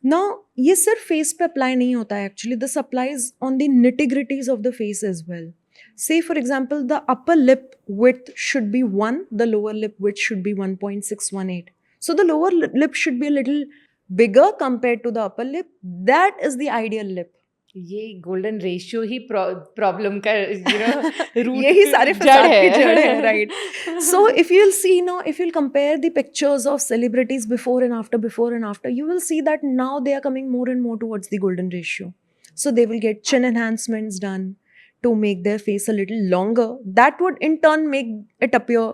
Now, ये सिर्फ face पे apply नहीं होता है. Actually, this applies on the nitty-gritties of the face as well. Say, for example, the upper lip width should be 1, the lower lip width should be 1.618. So the lower lip should be a little bigger compared to the upper lip. That is the ideal lip. ये golden ratio ही problem का root यही सारे फसाद की जड़ है, है. right? So if you'll see now, if you'll compare the pictures of celebrities before and after, you will see that now they are coming more and more towards the golden ratio. So they will get chin enhancements done to make their face a little longer. That would in turn make it appear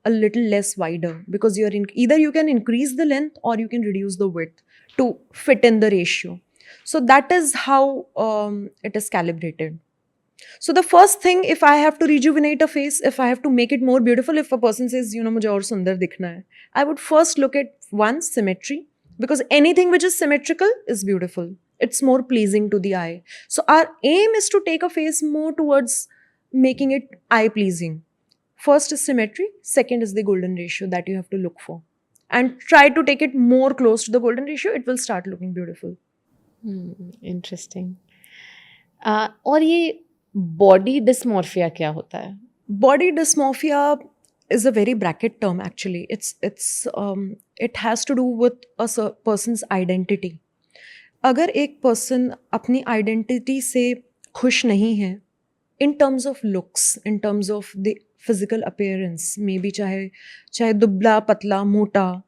a little less wider, because either you can increase the length or you can reduce the width to fit in the ratio. So that is how it is calibrated. So the first thing, if I have to rejuvenate a face, if I have to make it more beautiful, if a person says, मुझे और सुंदर दिखना है, I would first look at one, symmetry, because anything which is symmetrical is beautiful. It's more pleasing to the eye. So our aim is to take a face more towards making it eye pleasing. First is symmetry, second is the golden ratio that you have to look for. And try to take it more close to the golden ratio, it will start looking beautiful. Interesting. और ये body dysmorphia क्या होता है? Body dysmorphia is a very bracket term actually. It has to do with a person's identity. अगर एक person अपनी identity से खुश नहीं है, in terms of looks, in terms of the physical appearance, maybe चाहे दुबला पतला मोटा,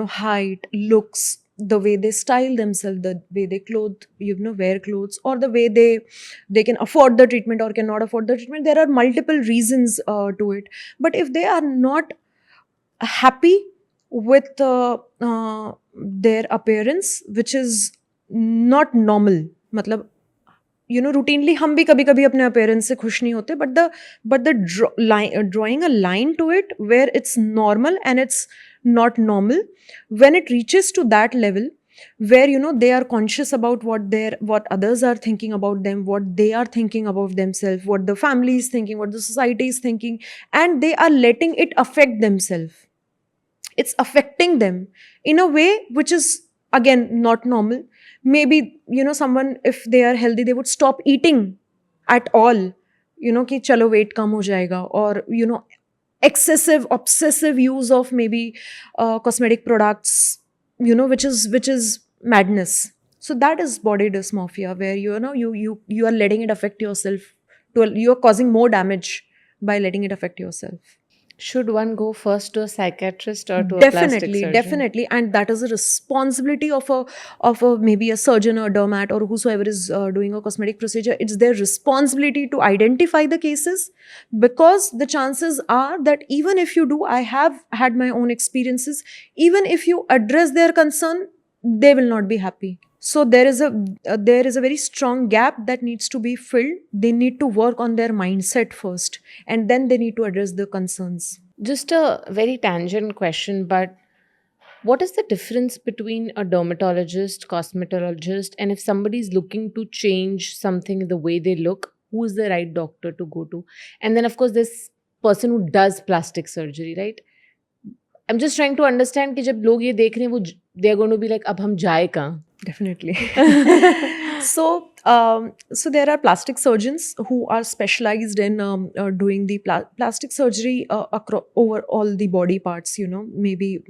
height, looks, the way they style themselves, the way they wear clothes, or the way they can afford the treatment or cannot afford the treatment. There are multiple reasons to it. But if they are not happy with their appearance, which is not normal, मतलब routinely हम भी कभी-कभी अपने appearance से खुश नहीं होते, but drawing a line to it where it's normal and it's not normal, when it reaches to that level where they are conscious about what others are thinking about them, what they are thinking about themselves, what the family is thinking, what the society is thinking, and they are letting it affect themselves. It's affecting them in a way which is again not normal. Maybe someone, if they are healthy, they would stop eating at all, कि चलो weight कम हो जाएगा, or excessive obsessive use of maybe cosmetic products, which is madness. So that is body dysmorphia, where you are letting it affect yourself, you are causing more damage by letting it affect yourself. Should one go first to a psychiatrist or to a plastic surgeon? Definitely, and that is a responsibility of a maybe a surgeon or dermat or whosoever is doing a cosmetic procedure. It's their responsibility to identify the cases, because the chances are that even if you do, I have had my own experiences, even if you address their concern, they will not be happy. So there is a very strong gap that needs to be filled. They need to work on their mindset first, and then they need to address the concerns. Just a very tangent question, but what is the difference between a dermatologist, cosmetologist, and if somebody is looking to change something in the way they look, who is the right doctor to go to? And then, of course, this person who does plastic surgery, right? I'm just trying to understand कि जब लोग ये देख रहे हैं, वो they are going to be like, अब हम जाए कहाँ? Definitely. So there are plastic surgeons who are specialized in doing the plastic surgery over all the body parts, maybe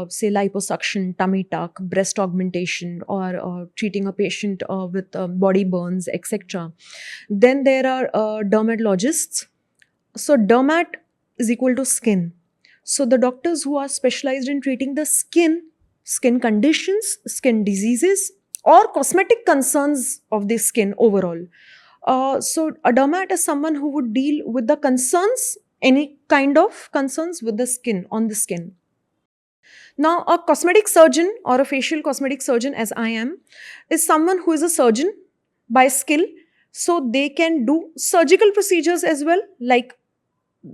say liposuction, tummy tuck, breast augmentation, or treating a patient with body burns, etc. Then there are dermatologists. So dermat is equal to skin. So the doctors who are specialized in treating the skin conditions, skin diseases, or cosmetic concerns of the skin overall. So a dermat is someone who would deal with the concerns, any kind of concerns with the skin, on the skin. Now, a cosmetic surgeon or a facial cosmetic surgeon, as I am, is someone who is a surgeon by skill. So they can do surgical procedures as well, like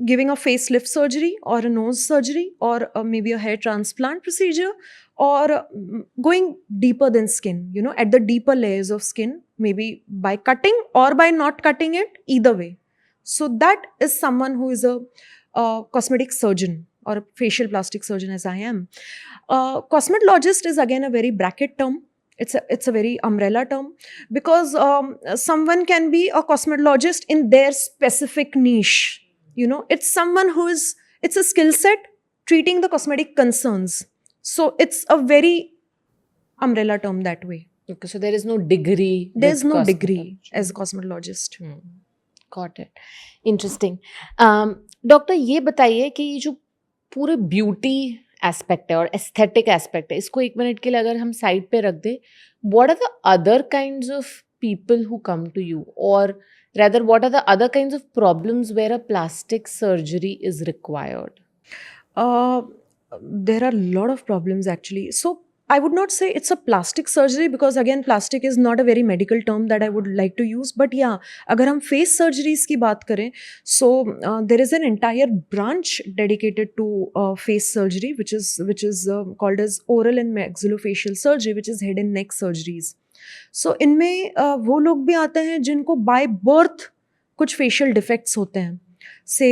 giving a facelift surgery or a nose surgery or maybe a hair transplant procedure, or going deeper than skin, at the deeper layers of skin, maybe by cutting or by not cutting it, either way. So that is someone who is a cosmetic surgeon or a facial plastic surgeon, as I am. Cosmetologist is again a very bracket term. It's a very umbrella term, because someone can be a cosmetologist in their specific niche. It's someone it's a skill set treating the cosmetic concerns. So it's a very umbrella term that way. Okay, so there is no degree. There's no degree as a cosmetologist. Got it. Interesting. Doctor ये बताइए कि ये जो पूरे beauty aspect है और aesthetic aspect है, इसको एक मिनट के लिए अगर हम साइड पे रख दें, what are the other kinds of people who come to you, और rather what are the other kinds of problems where a plastic surgery is required? There are a lot of problems actually. So I would not say it's a plastic surgery because again plastic is not a very medical term that I would like to use, but yeah, अगर हम face surgeries की बात करें, so there is an entire branch dedicated to face surgery which is called as oral and maxillofacial surgery, which is head and neck surgeries. So इनमें वो लोग भी आते हैं जिनको by birth कुछ facial defects होते हैं, say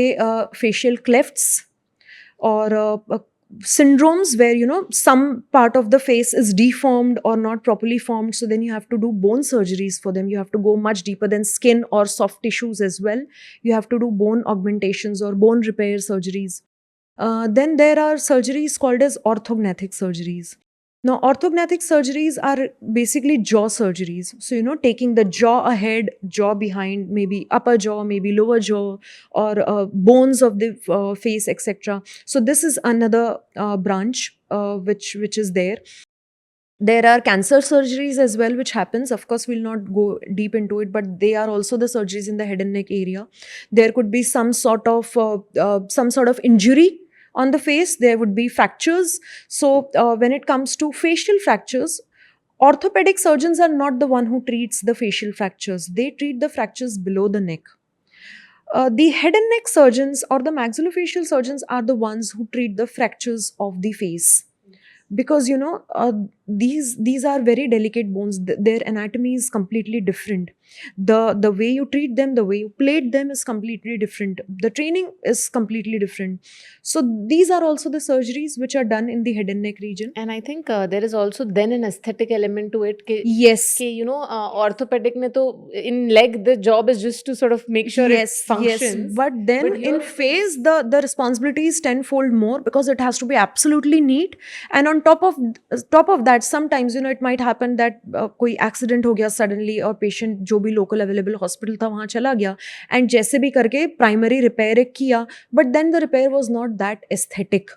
facial clefts or syndromes where some part of the face is deformed or not properly formed, so then you have to do bone surgeries for them. You have to go much deeper than skin or soft tissues as well. You have to do bone augmentations or bone repair surgeries. Then there are surgeries called as orthognathic surgeries. Now orthognathic surgeries are basically jaw surgeries, so taking the jaw ahead, jaw behind, maybe upper jaw, maybe lower jaw, or bones of the face, etc. So this is another branch which is there. There are cancer surgeries as well which happens. Of course we'll not go deep into it, but they are also the surgeries in the head and neck area. There could be some sort of injury on the face. There would be fractures. So when it comes to facial fractures, orthopedic surgeons are not the one who treats the facial fractures. They treat the fractures below the neck. The head and neck surgeons or the maxillofacial surgeons are the ones who treat the fractures of the face, because these are very delicate bones. Their anatomy is completely different. The way you treat them, the way you plate them is completely different. The training is completely different. So these are also the surgeries which are done in the head and neck region. And I think there is also then an aesthetic element to it. Yes. Orthopedic mein to in leg the job is just to sort of make sure it functions. Yes, but then But in face the responsibility is tenfold more, because it has to be absolutely neat. And on top of that, sometimes it might happen that कोई accident हो गया suddenly और patient जो भी local available hospital था वहाँ चला गया, and जैसे भी करके primary repair एक किया, but then the repair was not that aesthetic.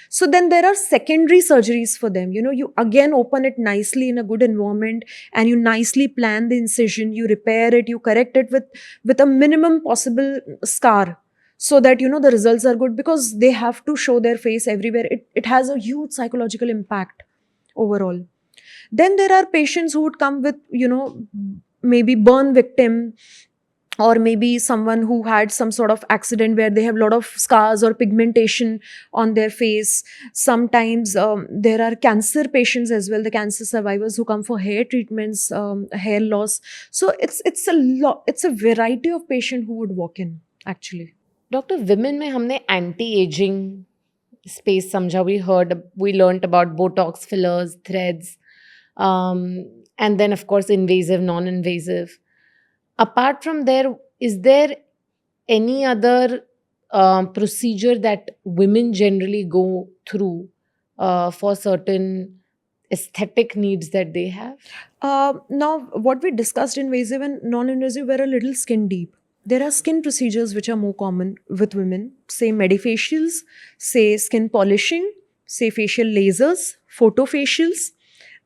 So then there are secondary surgeries for them. You again open it nicely in a good environment, and you nicely plan the incision, you repair it, you correct it with a minimum possible scar, so that the results are good, because they have to show their face everywhere. It has a huge psychological impact overall. Then there are patients who would come with maybe burn victim, or maybe someone who had some sort of accident where they have a lot of scars or pigmentation on their face. Sometimes there are cancer patients as well, the cancer survivors who come for hair treatments, hair loss. So it's a variety of patient who would walk in actually. Doctor, women में हमने anti-aging space समझा. We learnt about Botox, fillers, threads, and then of course invasive, non-invasive. Apart from there, is there any other procedure that women generally go through for certain aesthetic needs that they have? Now, what we discussed, invasive and non-invasive, were a little skin deep. There are skin procedures which are more common with women, say medifacials, say skin polishing, say facial lasers, photofacials,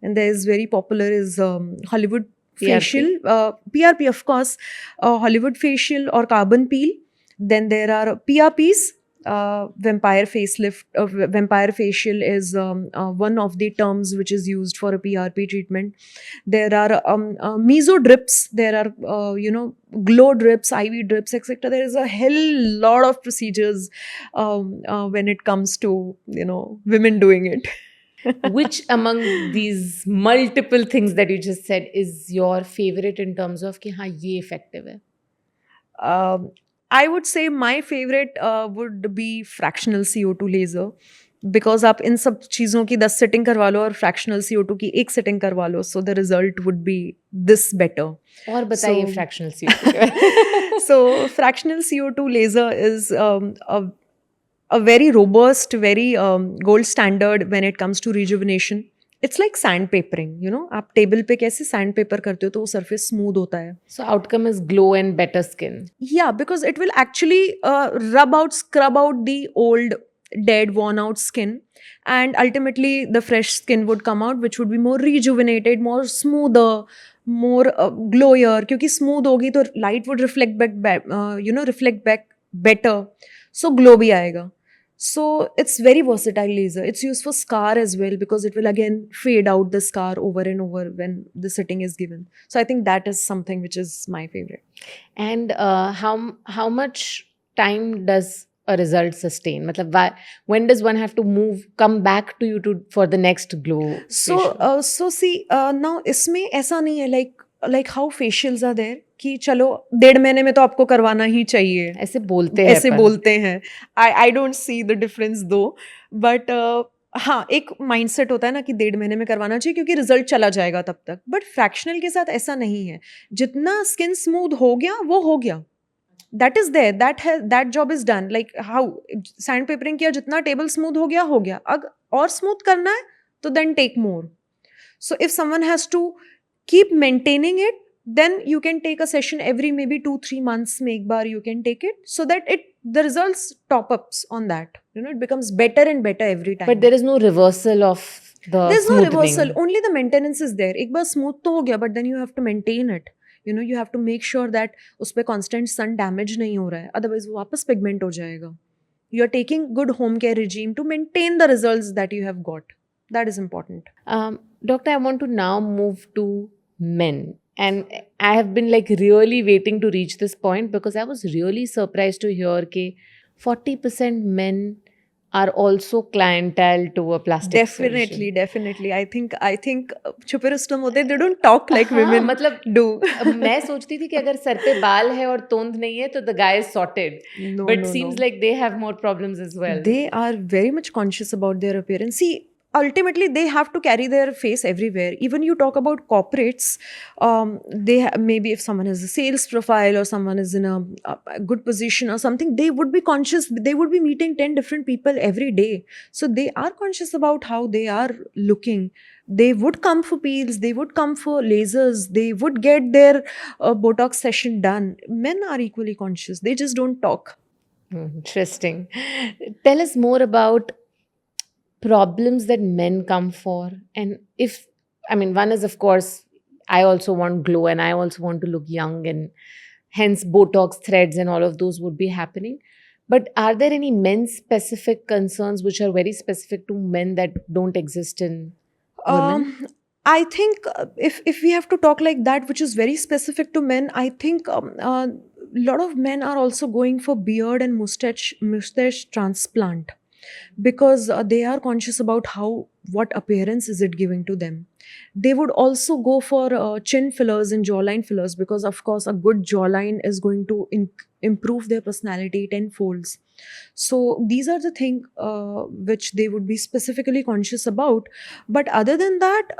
and there is very popular is Hollywood facial, PRP of course, Hollywood facial or carbon peel. Then there are PRPs, vampire facelift. Vampire facial is one of the terms which is used for a PRP treatment. There are meso drips. There are glow drips, IV drips, etc. There is a hell lot of procedures when it comes to women doing it. Which among these multiple things that you just said is your favorite in terms of कि हाँ ये effective है? I would say my favorite would be fractional CO2 laser, because आप इन सब चीज़ों की 10 setting करवा लो और fractional CO2 की 1 setting करवा लो, so the result would be this better. और बताइए fractional CO2. So fractional CO2 laser is a very robust, very gold standard when it comes to rejuvenation. It's like sandpapering, आप table पे कैसे sandpaper करते हो तो वो surface smooth होता है. So outcome is glow and better skin. Yeah, because it will actually scrub out the old, dead, worn out skin, and ultimately the fresh skin would come out, which would be more rejuvenated, more smoother, more glowier. क्योंकि smooth होगी तो light would reflect back better, so glow भी आएगा. So it's very versatile laser. It's used for scar as well, because it will again fade out the scar over and over when the setting is given. So I think that is something which is my favorite. And how much time does a result sustain? Matlab, when does one have to come back to you to for the next glow So facial? so see, now इसमें ऐसा नहीं है like how facials are there कि चलो 1.5 महीने में तो आपको करवाना ही चाहिए, ऐसे बोलते हैं ऐसे पर बोलते हैं. I don't see the difference दो, बट हाँ, एक माइंडसेट होता है ना कि 1.5 महीने में करवाना चाहिए क्योंकि रिजल्ट चला जाएगा तब तक. बट फ्रैक्शनल के साथ ऐसा नहीं है. जितना स्किन स्मूथ हो गया वो हो गया. That is there, that job is done. Like how sandpapering किया, जितना टेबल स्मूथ हो गया हो गया. अगर और स्मूथ करना है तो then take more. So if someone has to keep maintaining it, then you can take a session every maybe 2-3 months में एक बार you can take it, so that the results top ups on that. It becomes better and better every time. but there is no reversal of the There's no smoothing. reversal, only the maintenance is there. एक बार smooth तो हो गया, but then you have to maintain it. You have to make sure that उस पे constant sun damage नहीं हो रहा है, otherwise वो वापस pigment हो जाएगा. You are taking good home care regime to maintain the results that you have got. That is important. Doctor, I want to now move to men. And I have been like really waiting to reach this point because I was really surprised to hear that 40% men are also clientele to a plastic surgeon. Definitely. I think छुपे रुस्तम होते, they don't talk like हाँ, women मतलब do. मैं सोचती थी कि अगर sir पे बाल है और तोंद नहीं है तो the guy is sorted. No, But no, seems no. like they have more problems as well. They are very much conscious about their appearance. See, ultimately they have to carry their face everywhere. Even you talk about corporates, maybe if someone has a sales profile or someone is in a good position or something, they would be conscious. They would be meeting 10 different people every day, so they are conscious about how they are looking. They would come for peels, they would come for lasers, they would get their Botox session done. Men are equally conscious, they just don't talk. Interesting. Tell us more about problems that men come for. And one is, of course, I also want glow and I also want to look young, and hence Botox threads and all of those would be happening. But are there any men specific concerns which are very specific to men that don't exist in women? I think if we have to talk like that, which is very specific to men, I think a lot of men are also going for beard and mustache transplant, because they are conscious about what appearance is it giving to them. They would also go for chin fillers and jawline fillers, because of course a good jawline is going to improve their personality tenfolds. So these are the things which they would be specifically conscious about. But other than that,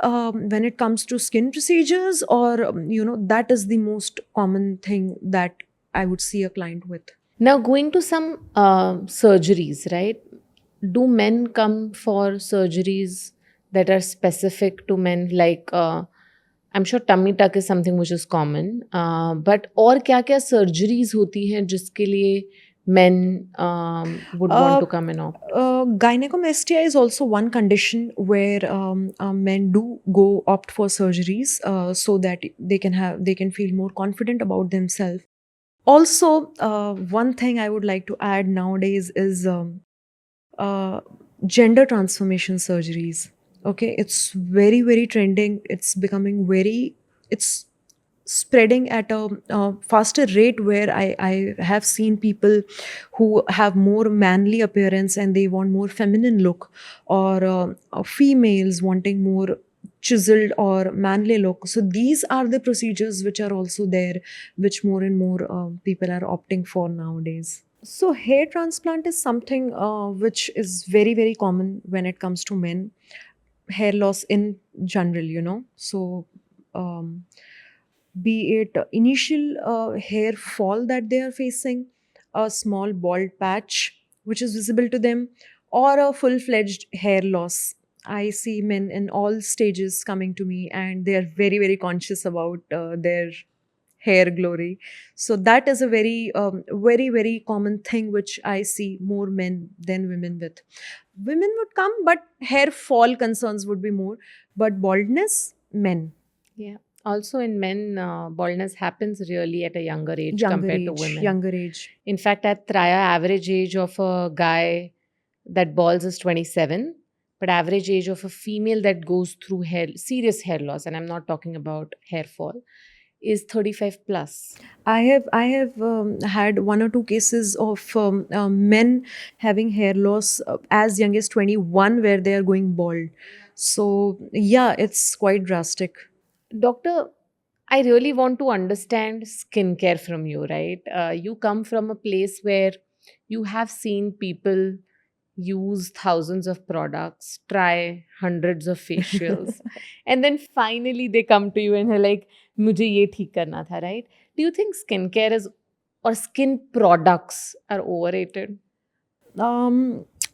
when it comes to skin procedures or that is the most common thing that I would see a client with. Now, going to some surgeries, right? Do men come for surgeries that are specific to men? Like, I'm sure tummy tuck is something which is common. But और क्या-क्या surgeries होती हैं जिसके लिए men would want to come and opt? Gynecomastia is also one condition where men do go opt for surgeries so that they can feel more confident about themselves. Also, one thing I would like to add nowadays is gender transformation surgeries. Okay, it's very, very trending. It's becoming it's spreading at a faster rate, where I have seen people who have more manly appearance and they want more feminine look, or females wanting more chiseled or manly look. So these are the procedures which are also there, which more and more people are opting for nowadays. So hair transplant is something which is very, very common when it comes to men. Hair loss in general, so be it initial hair fall that they are facing, a small bald patch which is visible to them, or a full-fledged hair loss. I see men in all stages coming to me, and they are very, very conscious about their hair glory. So that is a very, very, very common thing which I see more men than women with. Women would come, but hair fall concerns would be more. But baldness, men. Yeah. Also in men, baldness happens really at a younger age Younger compared age, to women. younger age. In fact, at Traya, average age of a guy that balls is 27, but average age of a female that goes through serious hair loss, and I'm not talking about hair fall, is 35 plus. I have had one or two cases of men having hair loss as young as 21 where they are going bald. So yeah, it's quite drastic. Doctor, I really want to understand skincare from you, right? You come from a place where you have seen people use thousands of products, try hundreds of facials, and then finally they come to you and they're like, "Mujhe ye theek karna tha," right? Do you think skincare is or skin products are overrated?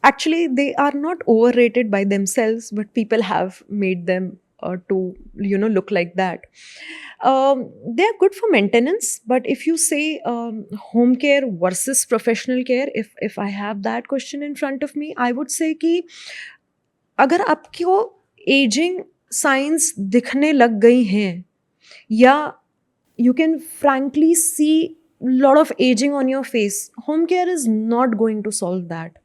Actually, they are not overrated by themselves, but people have made them to look like that. They are good for maintenance, but if you say home care versus professional care, if I have that question in front of me, I would say कि अगर आपको ageing science दिखने लग गई हैं या you can frankly see lot of aging on your face, home care is not going to solve that.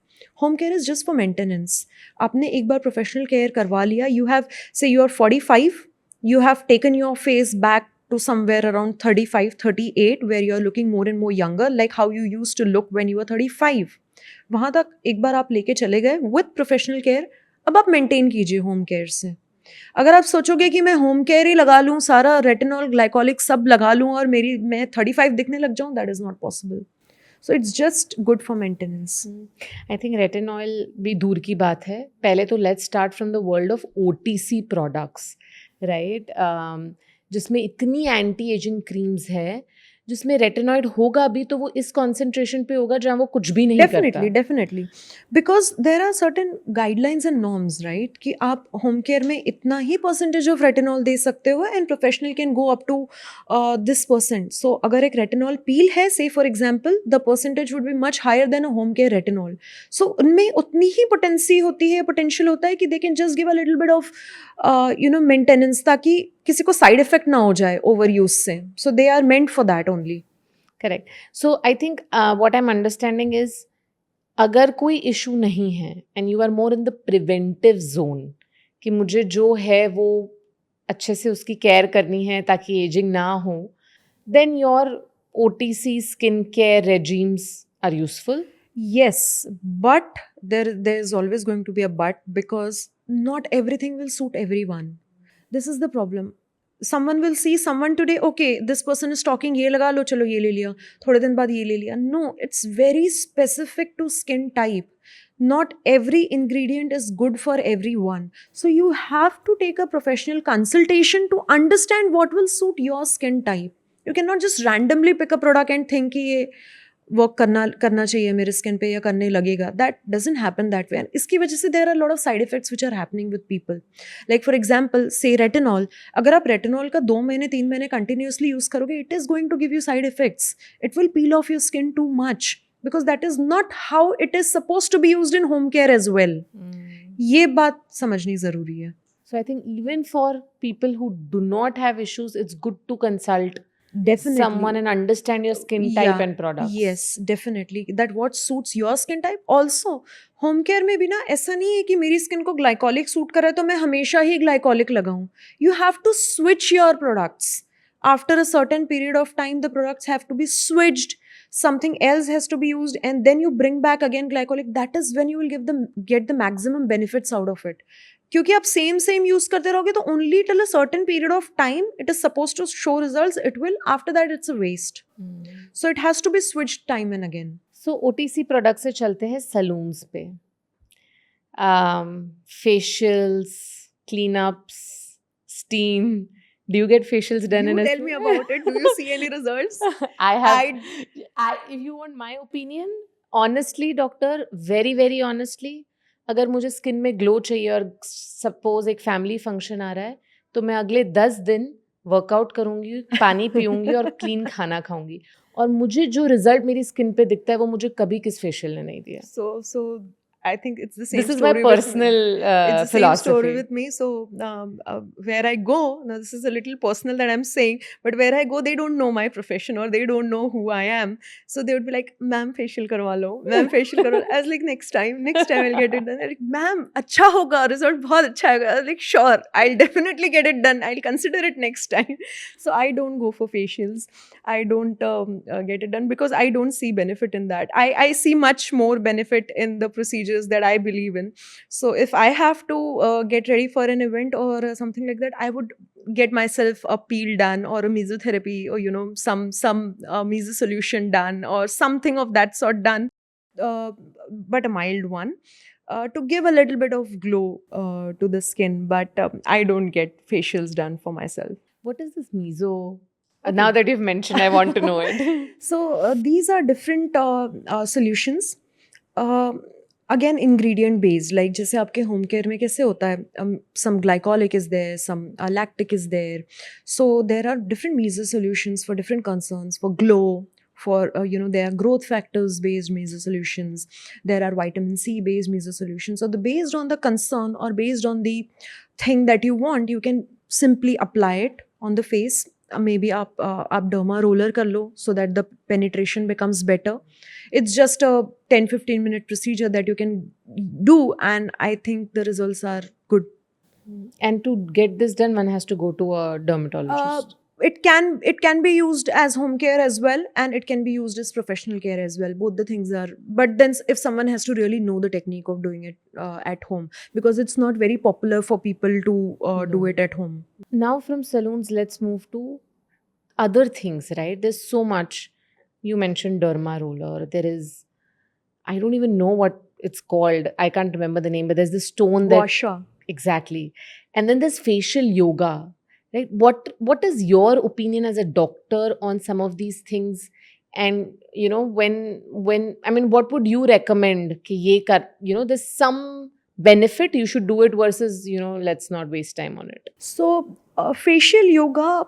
Home care is just for maintenance. आपने एक बार professional care करवा लिया, you have, say you are 45, you have taken your face back to somewhere around 35, 38 where you are looking more and more younger like how you used to look when you were 35. वहाँ तक एक बार आप लेके चले गए with professional care, अब आप maintain कीजिए home care से. अगर आप सोचोगे कि मैं होम केयर ही लगा लूँ, सारा रेटिनॉल ग्लाइकोलिक सब लगा लूँ और मैं 35 दिखने लग जाऊँ, that is not possible. So it's just good for maintenance. I think retinol भी दूर की बात है. पहले तो let's start from the world of OTC products, right, जिसमें इतनी एंटी एजिंग क्रीम्स है, जिसमें रेटिनॉइड होगा भी तो वो इस कॉन्सेंट्रेशन पे होगा जहाँ वो कुछ भी नहीं करता. Definitely because there are certain guidelines and norms, right, कि आप होम केयर में इतना ही परसेंटेज ऑफ रेटिनॉल दे सकते हो and professional can go up to this percent. So अगर एक रेटिनॉल पील है, say for example, the percentage would be much higher than a home care retinol. So उनमें उतनी ही पोटेंसी होती है, पोटेंशियल होता है कि they can just give a little bit of maintenance, ताकि किसी को साइड इफेक्ट ना हो जाए ओवर यूज से. So they are meant for that only. Correct. So I think what I am understanding is, अगर कोई इशू नहीं है and you are more in the preventive zone कि मुझे जो है वो अच्छे से उसकी केयर करनी है ताकि एजिंग ना हो, then your OTC skin care regimes are useful. Yes, but there is always going to be a but, because not everything will suit everyone. This is the problem. Someone will see someone today, okay, this person is talking, ये लगा लो, चलो ये ले लिया, थोड़े दिन बाद ये ले लिया. No, it's very specific to skin type. Not every ingredient is good for everyone. So you have to take a professional consultation to understand what will suit your skin type. You cannot just randomly pick a product and think कि ये work करना चाहिए मेरे skin पे या करने लगेगा. That doesn't happen that way. इसकी वजह से there are lot of side effects which are happening with people. Like for example, say retinol, अगर आप रेटिनॉल का 2 महीने 3 महीने कंटिन्यूसली यूज करोगे, it is going to give you side effects. It will peel off your skin too much, because that is not how it is suppose to be used in home care as well. ये बात समझनी जरूरी है. So I think even for people who do not have issues, it's good to consult Definitely someone and understand your skin type Yeah, and products. yes, definitely. That what suits your skin type. Also, home care में भी ना ऐसा नहीं है कि मेरी skin को glycolic suit करे तो मैं हमेशा ही ग्लाइकोलिक लगाऊं. You have to switch your products. After a certain period of time, the products have to be switched. Something else has to be used, and then you bring back again glycolic. That is when you will get the maximum benefits out of it. क्योंकि आप same use करते रहोगे तो only till a certain period of time it is suppose to show results. It will, after that it's a waste. So it has to be switched time and again. So OTC product से चलते हैं salons पे. Facials, cleanups, steam. Do you get facials done in a Tell me about it. Do you see any results? I have. If you want my opinion, honestly, doctor, very very honestly, अगर मुझे skin में glow चाहिए और suppose एक family function आ रहा है, तो मैं अगले 10 दिन वर्कआउट करूंगी, पानी पीऊंगी और क्लीन खाना खाऊंगी, और मुझे जो रिजल्ट मेरी स्किन पे दिखता है वो मुझे कभी किस फेशियल ने नहीं दिया. So I think it's the same This is story my with me. personal It's the same philosophy. story with me. So where I go, now this is a little personal that I'm saying, but where I go, they don't know my profession or they don't know who I am. So they would be like, "Ma'am, facial karwa lo. Ma'am, facial karwa lo." I was like, next time I'll get it done. They're like, "Ma'am, acha hoga, result bahut acha hoga." I was like, sure, I'll definitely get it done. I'll consider it next time. So I don't go for facials. I don't get it done because I don't see benefit in that. I see much more benefit in the procedures that I believe in. So if I have to get ready for an event or something like that, I would get myself a peel done or a mesotherapy or some meso solution done or something of that sort done, uh, but a mild one. To give a little bit of glow to the skin, but I don't get facials done for myself. What is this meso? Okay. Now that you've mentioned, I want to know it. So these are different solutions. Again, ingredient based. Like जैसे आपके home care में कैसे होता है? Some glycolic is there, some lactic is there. So there are different meso solutions for different concerns. For glow, for there are growth factors based meso solutions. There are vitamin C based meso solutions. So based on the concern or based on the thing that you want, you can simply apply it on the face. Maybe आप derma roller कर लो so that the penetration becomes better. It's just a 10-15 minute procedure that you can do, and I think the results are good. And to get this done, one has to go to a dermatologist. It can be used as home care as well, and it can be used as professional care as well. Both the things are, but then if someone has to really know the technique of doing it at home, because it's not very popular for people to do it at home. Now, from salons, let's move to other things, right? There's so much. You mentioned derma roller. There is, I don't even know what it's called. I can't remember the name, but there's this stone that. Washa. Exactly. And then there's facial yoga, right? What is your opinion as a doctor on some of these things? And when I mean, what would you recommend? Ki ye kar, there's some benefit, you should do it versus let's not waste time on it. So facial yoga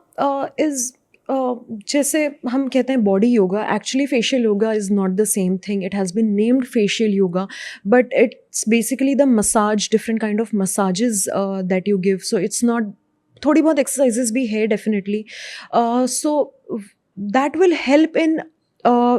is जैसे हम कहते हैं body yoga, actually facial yoga is not the same thing. It has been named facial yoga, but it's basically the massage, different kind of massages that you give. So it's not, थोड़ी बहुत exercises भी है definitely. So that will help in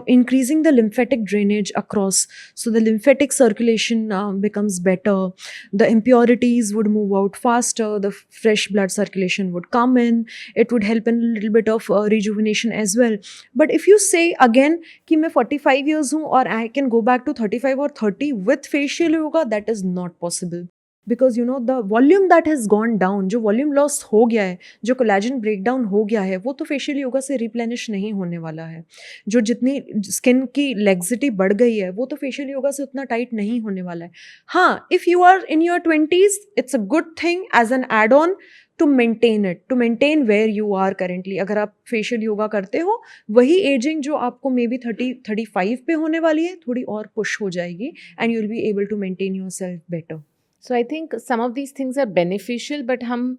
increasing the lymphatic drainage across. So the lymphatic circulation becomes better. The impurities would move out faster. The fresh blood circulation would come in. It would help in a little bit of rejuvenation as well. But if you say again कि मैं 45 years हूँ और I can go back to 35 or 30 with facial yoga, that is not possible. Because the volume that has gone down, जो volume loss हो गया है, जो collagen breakdown हो गया है, वो तो facial yoga से replenish नहीं होने वाला है. जो जितनी skin की laxity बढ़ गई है, वो तो facial yoga से उतना tight नहीं होने वाला है. हाँ, if you are in your 20s, it's a good thing as an add-on to maintain where you are currently. अगर आप facial yoga करते हो, वही aging जो आपको maybe 30-35 पे होने वाली है, थोड़ी और push हो जाएगी, and you'll be able to maintain yourself better. So I think some of these things are beneficial, but हम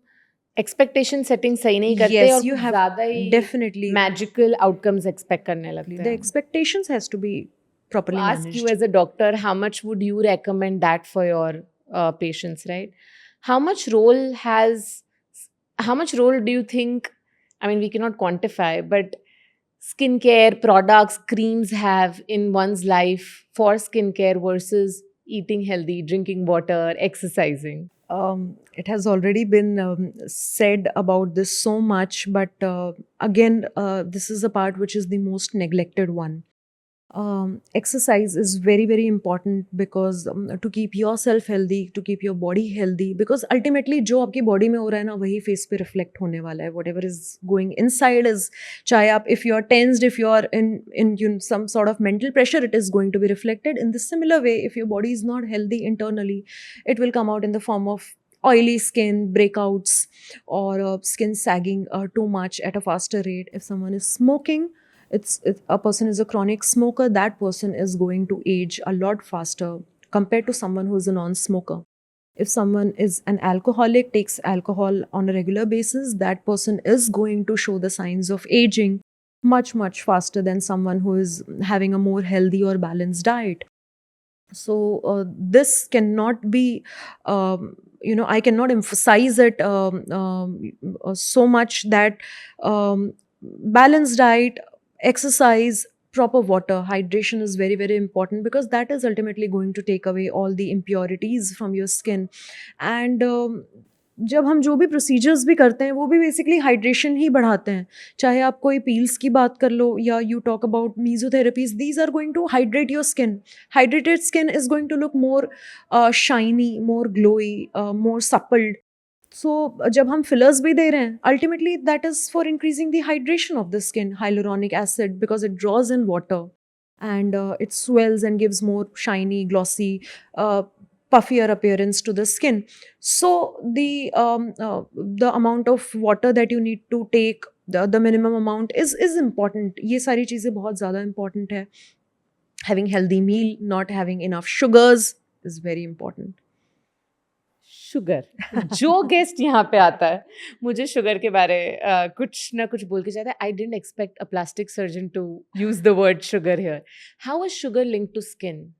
expectation setting सही नहीं करते Yes, और you कुछ have ज़्यादा ही definitely magical outcomes expect करने लगते the हैं. expectations has to be properly Ask managed. you as a doctor, how much would you recommend that for your patients, right? How much role do you think, I mean, we cannot quantify, but skincare products, creams have in one's life for skincare versus eating healthy, drinking water, exercising? It has already been said about this so much, but again, this is a part which is the most neglected one. Exercise is very, very important because to keep yourself healthy, to keep your body healthy, because ultimately जो आपकी body में हो रहा है ना, वही face पे reflect होने वाला है. Whatever is going inside is, चाहे आप, if you are tensed, if you are in some sort of mental pressure, it is going to be reflected. In the similar way, if your body is not healthy internally, it will come out in the form of oily skin, breakouts, or skin sagging too much at a faster rate. If someone is smoking, it's a person is a chronic smoker, that person is going to age a lot faster compared to someone who is a non-smoker. If someone is an alcoholic, takes alcohol on a regular basis, that person is going to show the signs of aging much, much faster than someone who is having a more healthy or balanced diet. So this cannot be I cannot emphasize it so much that um, balanced diet, exercise, proper water, hydration is very very important, because that is ultimately going to take away all the impurities from your skin. And जब हम जो भी procedures भी करते हैं वो भी basically hydration ही बढ़ाते हैं, चाहे आप कोई पील्स की बात कर लो या you talk about mesotherapies, these are going to hydrate your skin. Hydrated skin is going to look more shiny, more glowy, more suppled. So जब हम fillers भी दे रहे हैं, ultimately that is for increasing the hydration of the skin, hyaluronic acid, because it draws in water and it swells and gives more shiny, glossy, puffier appearance to the skin. So the amount of water that you need to take, the minimum amount is important. ये सारी चीज़ें बहुत ज़्यादा important है. Having healthy meal, not having enough sugars is very important. Sugar. जो guest यहाँ पे आता है मुझे शुगर के बारे कुछ ना कुछ बोल के जाता है. I didn't expect a plastic surgeon to use the word sugar here. How is sugar linked to skin?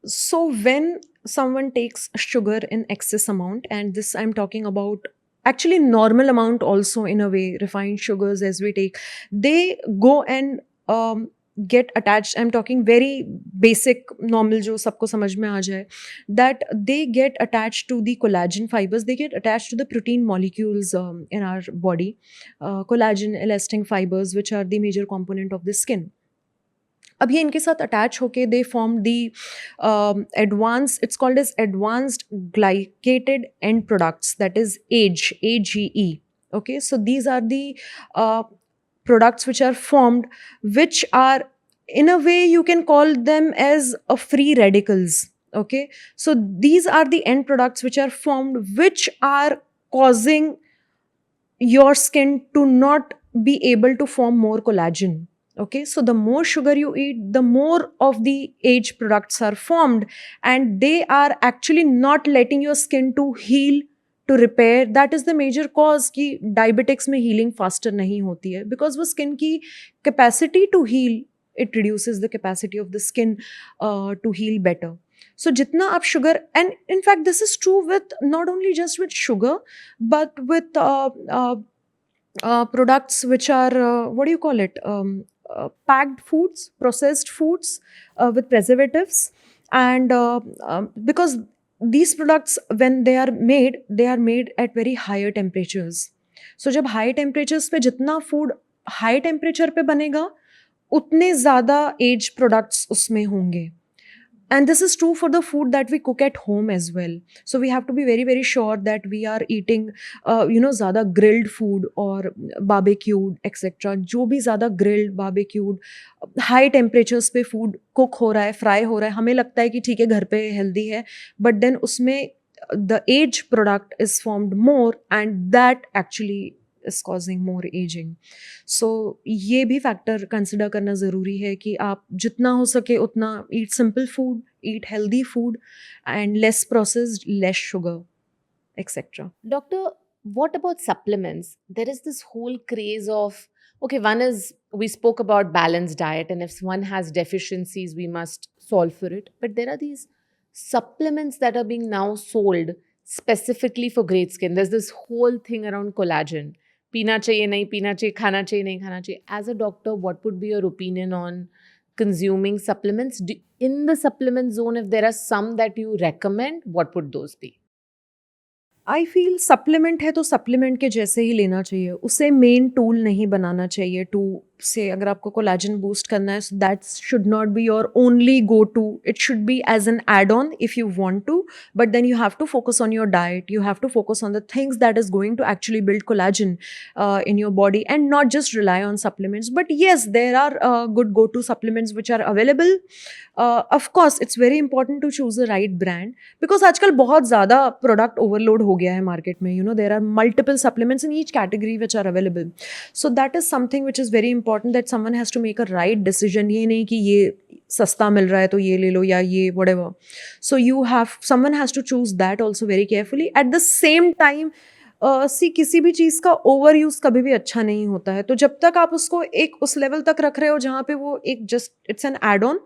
So when someone takes sugar in excess amount, and this I'm talking about actually normal amount also in a way, refined sugars as we take, they go and get attached. I'm talking very basic normal jo sabko samajh mein aa jaye, that they get attached to the collagen fibers, they get attached to the protein molecules in our body, collagen, elastin fibers, which are the major component of the skin. अब ये इनके साथ attach होके they form the advance, it's called as advanced glycated end products, that is AGE. Okay, so these are the products which are formed, which are in a way you can call them as free radicals. Okay, so these are the end products which are formed, which are causing your skin to not be able to form more collagen. Okay, so the more sugar you eat, the more of the age products are formed, and they are actually not letting your skin to heal, to repair. That is the major cause कि diabetics में healing faster नहीं होती है, because वो skin की capacity to heal, it reduces the capacity of the skin to heal better. So जितना आप sugar, and in fact this is true with not only just with sugar, but with products which are what do you call it, packed foods, processed foods with preservatives. And because these products, when they are made at very higher temperatures. So जब high temperatures पे जितना food high temperature पे बनेगा, उतने ज़्यादा aged products उसमें होंगे. And this is true for the food that we cook at home as well. So we have to be very very sure that we are eating ज़्यादा grilled food or barbecued etc. जो भी ज़्यादा grilled, barbecued, high temperatures पे food cook हो रहा है, fry हो रहा है, हमें लगता है कि ठीक है घर पे healthy है, but then उसमें the aged product is formed more, and that actually is causing more aging. So ये भी factor consider करना ज़रूरी है कि आप जितना हो सके उतना eat simple food, eat healthy food, and less processed, less sugar, etc. Doctor, what about supplements? There is this whole craze of, okay, one is we spoke about balanced diet, and if one has deficiencies, we must solve for it. But there are these supplements that are being now sold specifically for great skin. There's this whole thing around collagen. पीना चाहिए नहीं पीना चाहिए, खाना चाहिए नहीं खाना चाहिए. As a doctor, what would be your opinion on consuming supplements? In the supplement zone, if there are some that you recommend, what would those be? I feel supplement है तो सप्लीमेंट के जैसे ही लेना चाहिए, उसे मेन टूल नहीं बनाना चाहिए to से अगर आपको कोलाजन बूस्ट करना है, that should not be your only go to. It should be as an add on if you want to, but then you have to focus on your diet, you have to focus on the things that is going to actually build collagen in your body, and not just rely on supplements. But yes, there are good go to supplements which are available. Of course it's very important to choose the right brand, because आजकल बहुत ज़्यादा product overload हो गया है market में. There are multiple supplements in each category which are available. So that is something which is very important, that someone has to make a right decision. ये नहीं कि ये सस्ता मिल रहा है तो ये ले लो या ये whatever. So someone has to choose that also very carefully. At the same time, किसी भी चीज़ का ओवर यूज़ कभी भी अच्छा नहीं होता है. तो जब तक आप उसको एक उस लेवल तक रख रहे हो जहाँ पे वो एक just it's an add on,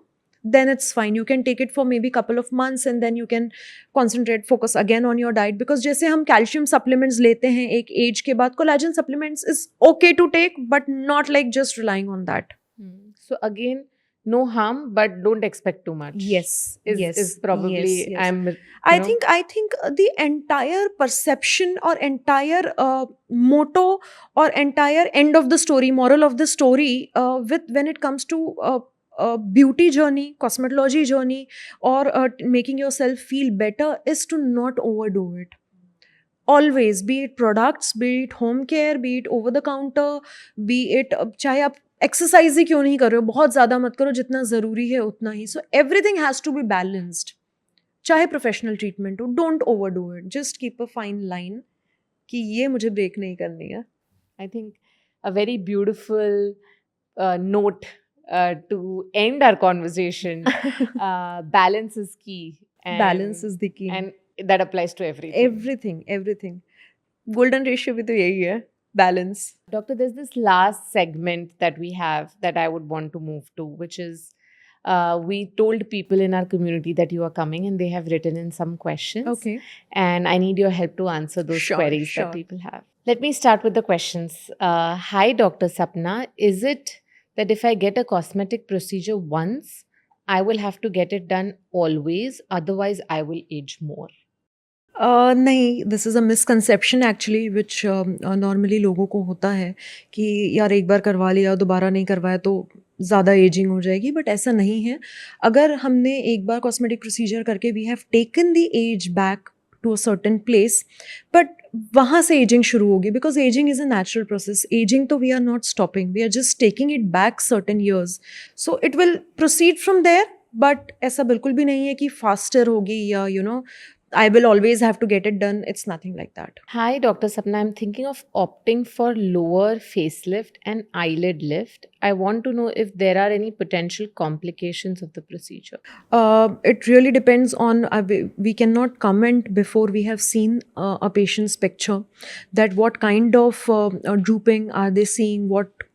then it's fine. You can take it for maybe couple of months and then you can concentrate, focus again on your diet. Because जैसे हम calcium supplements लेते हैं एक age के बाद, collagen supplements is okay to take, but not like just relying on that. So again, no harm, but don't expect too much. Yes, Is probably yes. I think the entire perception or entire motto or entire end of the story, moral of the story, with when it comes to beauty journey, cosmetology journey, or making yourself feel better, is to not overdo it. Always, be it products, be it home care, be it over the counter, be it चाहे आप exercise ही क्यों नहीं कर रहे हो, बहुत ज़्यादा मत करो, जितना ज़रूरी है उतना ही. So everything has to be balanced. चाहे प्रोफेशनल ट्रीटमेंट हो, don't overdo it. Just keep a fine line कि ये मुझे ब्रेक नहीं करनी है. I think a very beautiful note to end our conversation. Balance is key. Balance is the key. And that applies to everything. Everything. Golden ratio भी तो यही है, balance. Doctor, there's this last segment that we have that I would want to move to, which is we told people in our community that you are coming and they have written in some questions. Okay. And I need your help to answer those Sure, queries sure. that people have. Let me start with the questions. Hi, Dr. Sapna. Is it that if I get a cosmetic procedure once, I will have to get it done always? Otherwise, I will age more. नहीं, this is a misconception actually which normally लोगों को होता है कि यार एक बार करवा लिया, दोबारा नहीं करवाया तो ज़्यादा एजिंग हो जाएगी, बट ऐसा नहीं है. अगर हमने एक बार कॉस्मेटिक प्रोसीजर करके we have taken the age back to a certain place, but वहाँ से एजिंग शुरू होगी. Because ageing is a natural process. Ageing तो we are not stopping, we are just taking it back certain years. So it will proceed from there, but ऐसा बिल्कुल भी नहीं है कि फास्टर होगी या I will always have to get it done. It's nothing like that. Hi, Dr. Sapna. I'm thinking of opting for lower facelift and eyelid lift. I want to know if there are any potential complications of the procedure. It really depends on, we cannot comment before we have seen a patient's picture, that what kind of drooping are they seeing, what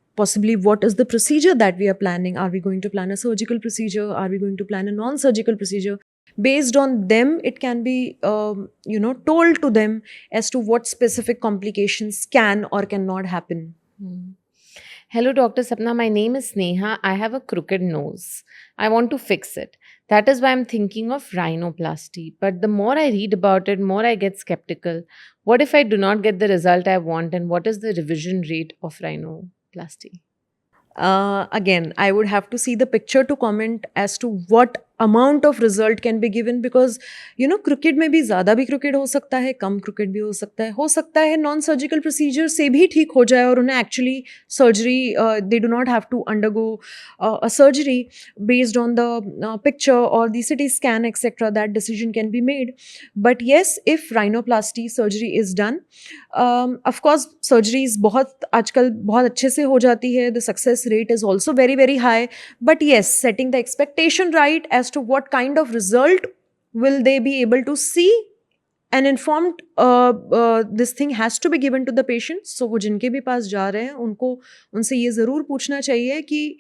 is the procedure that we are planning. Are we going to plan a surgical procedure? Are we going to plan a non-surgical procedure? Based on them, it can be told to them as to what specific complications can or cannot happen. Hello, Dr. Sapna. My name is Sneha. I have a crooked nose. I want to fix it. That is why I'm thinking of rhinoplasty. But the more I read about it, more I get skeptical. What if I do not get the result I want, and what is the revision rate of rhinoplasty? Again, I would have to see the picture to comment as to what amount of result can be given, because crooked में भी ज़्यादा भी crooked हो सकता है, कम crooked भी हो सकता है नॉन सर्जिकल प्रोसीजर से भी ठीक हो जाए और उन्हें actually surgery, they do not have to undergo a surgery. Based on the picture or the CT scan etc., that decision can be made. But yes, if rhinoplasty surgery is done, of course surgeries आजकल बहुत अच्छे से हो जाती है, the success rate is also very very high. But yes, setting the expectation right as to what kind of result will they be able to see, and informed this thing has to be given to the patient. So वो जिनके भी पास जा रहे हैं उनसे ये ज़रूर पूछना चाहिए कि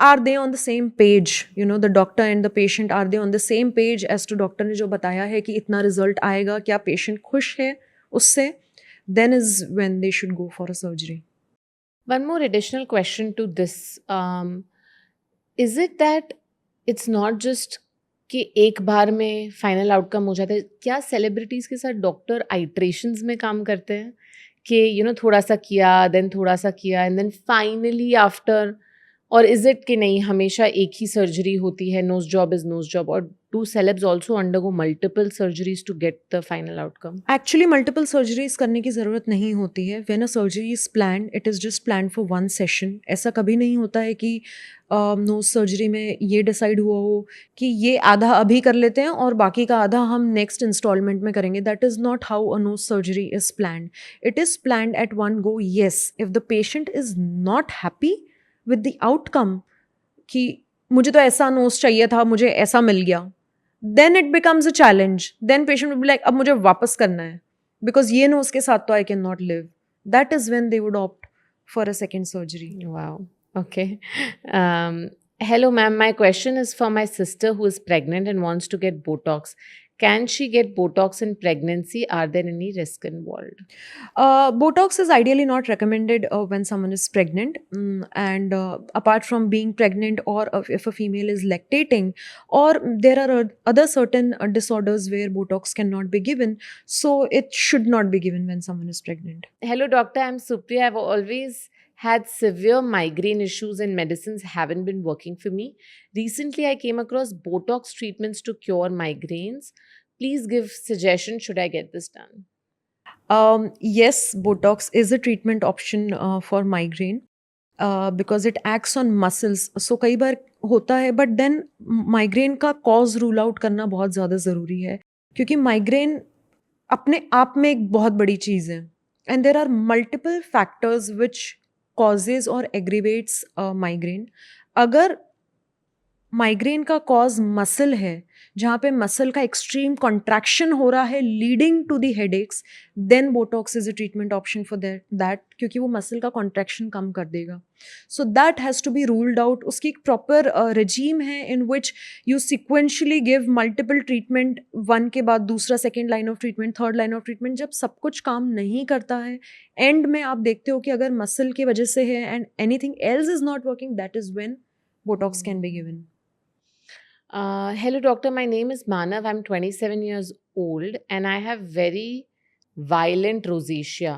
are they on the same page, the doctor and the patient, are they on the same page as to doctor ने जो बताया है कि इतना result आएगा, क्या patient खुश है उससे, then is when they should go for a surgery. One more additional question to this. Is it that it's not just कि एक बार में फाइनल आउटकम हो जाता है? क्या सेलिब्रिटीज़ के साथ डॉक्टर आइट्रेशंस में काम करते हैं कि थोड़ा सा किया, देन थोड़ा सा किया, एंड देन फाइनली आफ्टर, और इज इट कि नहीं हमेशा एक ही सर्जरी होती है, nose job is nose job, और do celebs also undergo multiple surgeries to get the final outcome? Actually, multiple surgeries करने की ज़रूरत नहीं होती है. When a surgery is planned, it is just planned for one session. ऐसा कभी नहीं होता है कि नोज सर्जरी में ये डिसाइड हुआ हो कि ये आधा अभी कर लेते हैं और बाकी का आधा हम नेक्स्ट इंस्टॉलमेंट में करेंगे. That is not how a nose surgery is planned. It is planned at one go. Yes, if the patient is not happy with the outcome कि मुझे तो ऐसा नोज चाहिए था, मुझे ऐसा मिल गया, then it becomes a challenge. Then patient will be like, अब मुझे वापस करना है because ये नोज के साथ तो I cannot live. That is when they would opt for a second surgery. Wow. Okay. Hello, ma'am. My question is for my sister who is pregnant and wants to get Botox. Can she get Botox in pregnancy? Are there any risks involved? Botox is ideally not recommended when someone is pregnant. And apart from being pregnant, or if a female is lactating, or there are other certain disorders where Botox cannot be given, so it should not be given when someone is pregnant. Hello, doctor. I'm Supriya. I've always had severe migraine issues and medicines haven't been working for me. Recently, I came across Botox treatments to cure migraines. Please give suggestion. Should I get this done? Yes, Botox is a treatment option for migraine because it acts on muscles. So कई बार होता है, but then migraine का cause rule out करना बहुत ज़्यादा ज़रूरी है, क्योंकि migraine अपने आप में एक बहुत बड़ी चीज़ है. And there are multiple factors which causes or aggravates migraine. अगर माइग्रेन का कॉज मसल है, जहाँ पे मसल का एक्सट्रीम कॉन्ट्रैक्शन हो रहा है leading to the headaches, then Botox is a treatment option for that, क्योंकि वो मसल का कॉन्ट्रैक्शन कम कर देगा. So that has to be ruled out. उसकी एक प्रॉपर रेजीम है in which you sequentially give multiple treatment, one के बाद दूसरा, second line of treatment, third line of treatment. जब सब कुछ काम नहीं करता है, एंड में आप देखते हो कि अगर मसल की वजह से है and anything else is not working, that is when Botox can be given. Hello, doctor. My name is Manav. I'm 27 years old and I have very violent rosacea.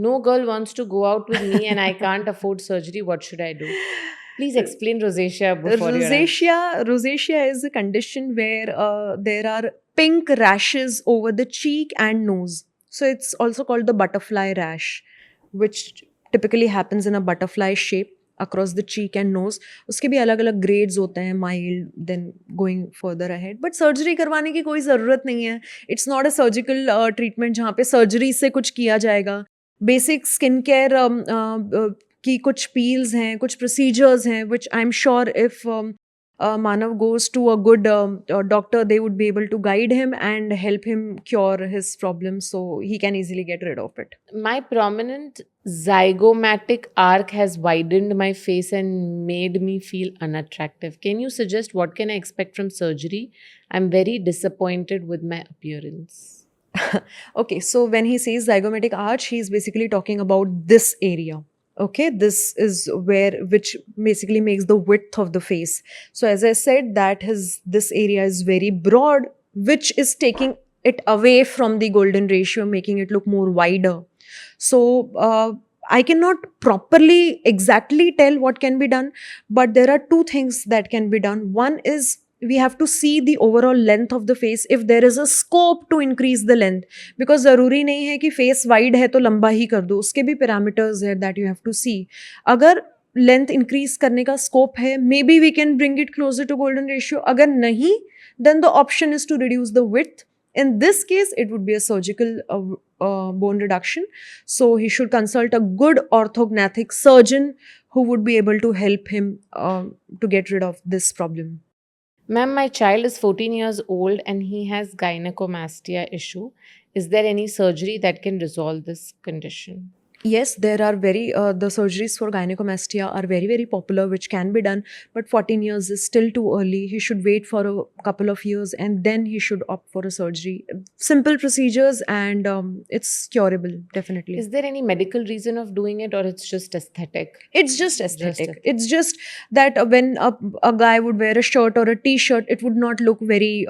No girl wants to go out with me and I can't afford surgery. What should I do? Please explain rosacea before you Rosacea is a condition where there are pink rashes over the cheek and nose. So it's also called the butterfly rash, which typically happens in a butterfly shape across the cheek and nose. उसके भी अलग अलग grades होते हैं, mild then going further ahead. But surgery करवाने की कोई ज़रूरत नहीं है. It's not a surgical treatment जहाँ पे सर्जरी से कुछ किया जाएगा. बेसिक स्किन केयर की कुछ पील्स हैं, कुछ प्रोसीजर्स हैं, which I am sure if Manav goes to a good doctor, they would be able to guide him and help him cure his problem, so he can easily get rid of it. My prominent zygomatic arc has widened my face and made me feel unattractive. Can you suggest what can I expect from surgery? I'm very disappointed with my appearance. Okay, so when he says zygomatic arch, he is basically talking about this area. Okay, this is which basically makes the width of the face. So as I said, this area is very broad, which is taking it away from the golden ratio, making it look more wider. So I cannot properly exactly tell what can be done, but there are two things that can be done. One is we have to see the overall length of the face, if there is a scope to increase the length, because ज़रूरी नहीं है कि face wide है तो लंबा ही कर दो, उसके भी parameters है that you have to see. अगर length increase करने का scope है, maybe we can bring it closer to golden ratio. अगर नहीं, then the option is to reduce the width. In this case, it would be a surgical bone reduction. So he should consult a good orthognathic surgeon who would be able to help him to get rid of this problem. Ma'am, my child is 14 years old and he has gynecomastia issue. Is there any surgery that can resolve this condition? Yes, there are the surgeries for gynecomastia are very, very popular, which can be done, but 14 years is still too early. He should wait for a couple of years and then he should opt for a surgery. Simple procedures and it's curable, definitely. Is there any medical reason of doing it or it's just aesthetic? It's just aesthetic. It's just that when a guy would wear a shirt or a t-shirt, it would not look very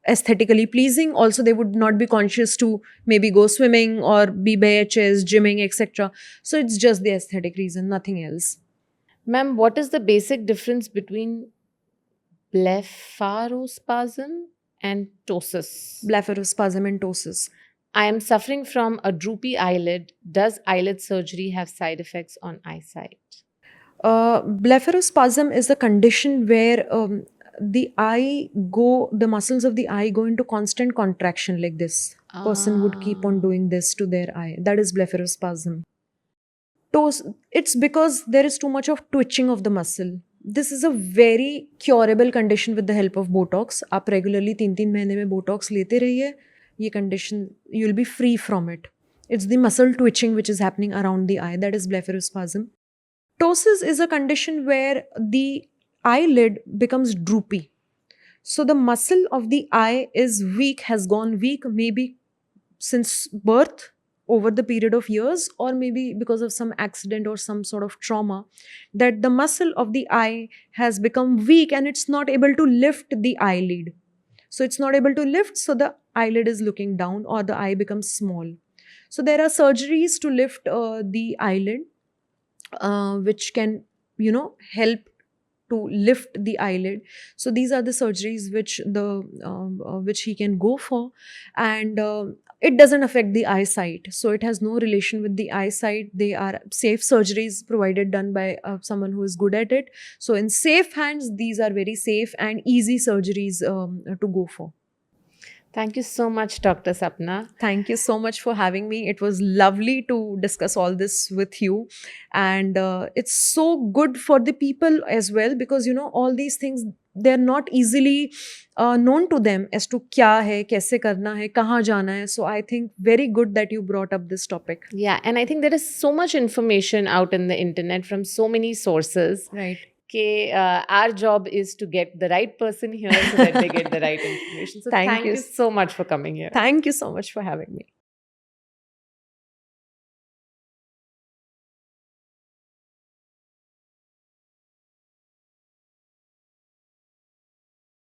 aesthetically pleasing. Also, they would not be conscious to maybe go swimming or be BHS, gymming, etc. So it's just the aesthetic reason, nothing else. Ma'am, what is the basic difference between blepharospasm and ptosis? Blepharospasm and ptosis. I am suffering from a droopy eyelid. Does eyelid surgery have side effects on eyesight? Blepharospasm is a condition where the muscles of the eye go into constant contraction like this. Person would keep on doing this to their eye. That is blepharospasm. It's because there is too much of twitching of the muscle. This is a very curable condition with the help of Botox. आप regularly 3-3 महीने में Botox लेते रहिए, ये condition you'll be free from it. It's the muscle twitching which is happening around the eye, that is blepharospasm. Ptosis is a condition where the eyelid becomes droopy. So the muscle of the eye is weak, has gone weak, maybe since birth over the period of years, or maybe because of some accident or some sort of trauma, that the muscle of the eye has become weak and it's not able to lift the eyelid. So it's not able to lift, so the eyelid is looking down or the eye becomes small. So there are surgeries to lift the eyelid, which can, help to lift the eyelid. So these are the surgeries which he can go for, and it doesn't affect the eyesight, so it has no relation with the eyesight. They are safe surgeries provided, done by someone who is good at it. So in safe hands, these are very safe and easy surgeries to go for. Thank you so much, Dr. Sapna. Thank you so much for having me. It was lovely to discuss all this with you. And it's so good for the people as well, because, all these things, they're not easily known to them as to kya hai, kaise karna hai, kahan jana hai. So I think very good that you brought up this topic. Yeah, and I think there is so much information out in the internet from so many sources. Right. Our job is to get the right person here so that they get the right information. So Thank thank you. you so much for coming here. Thank you so much for having me.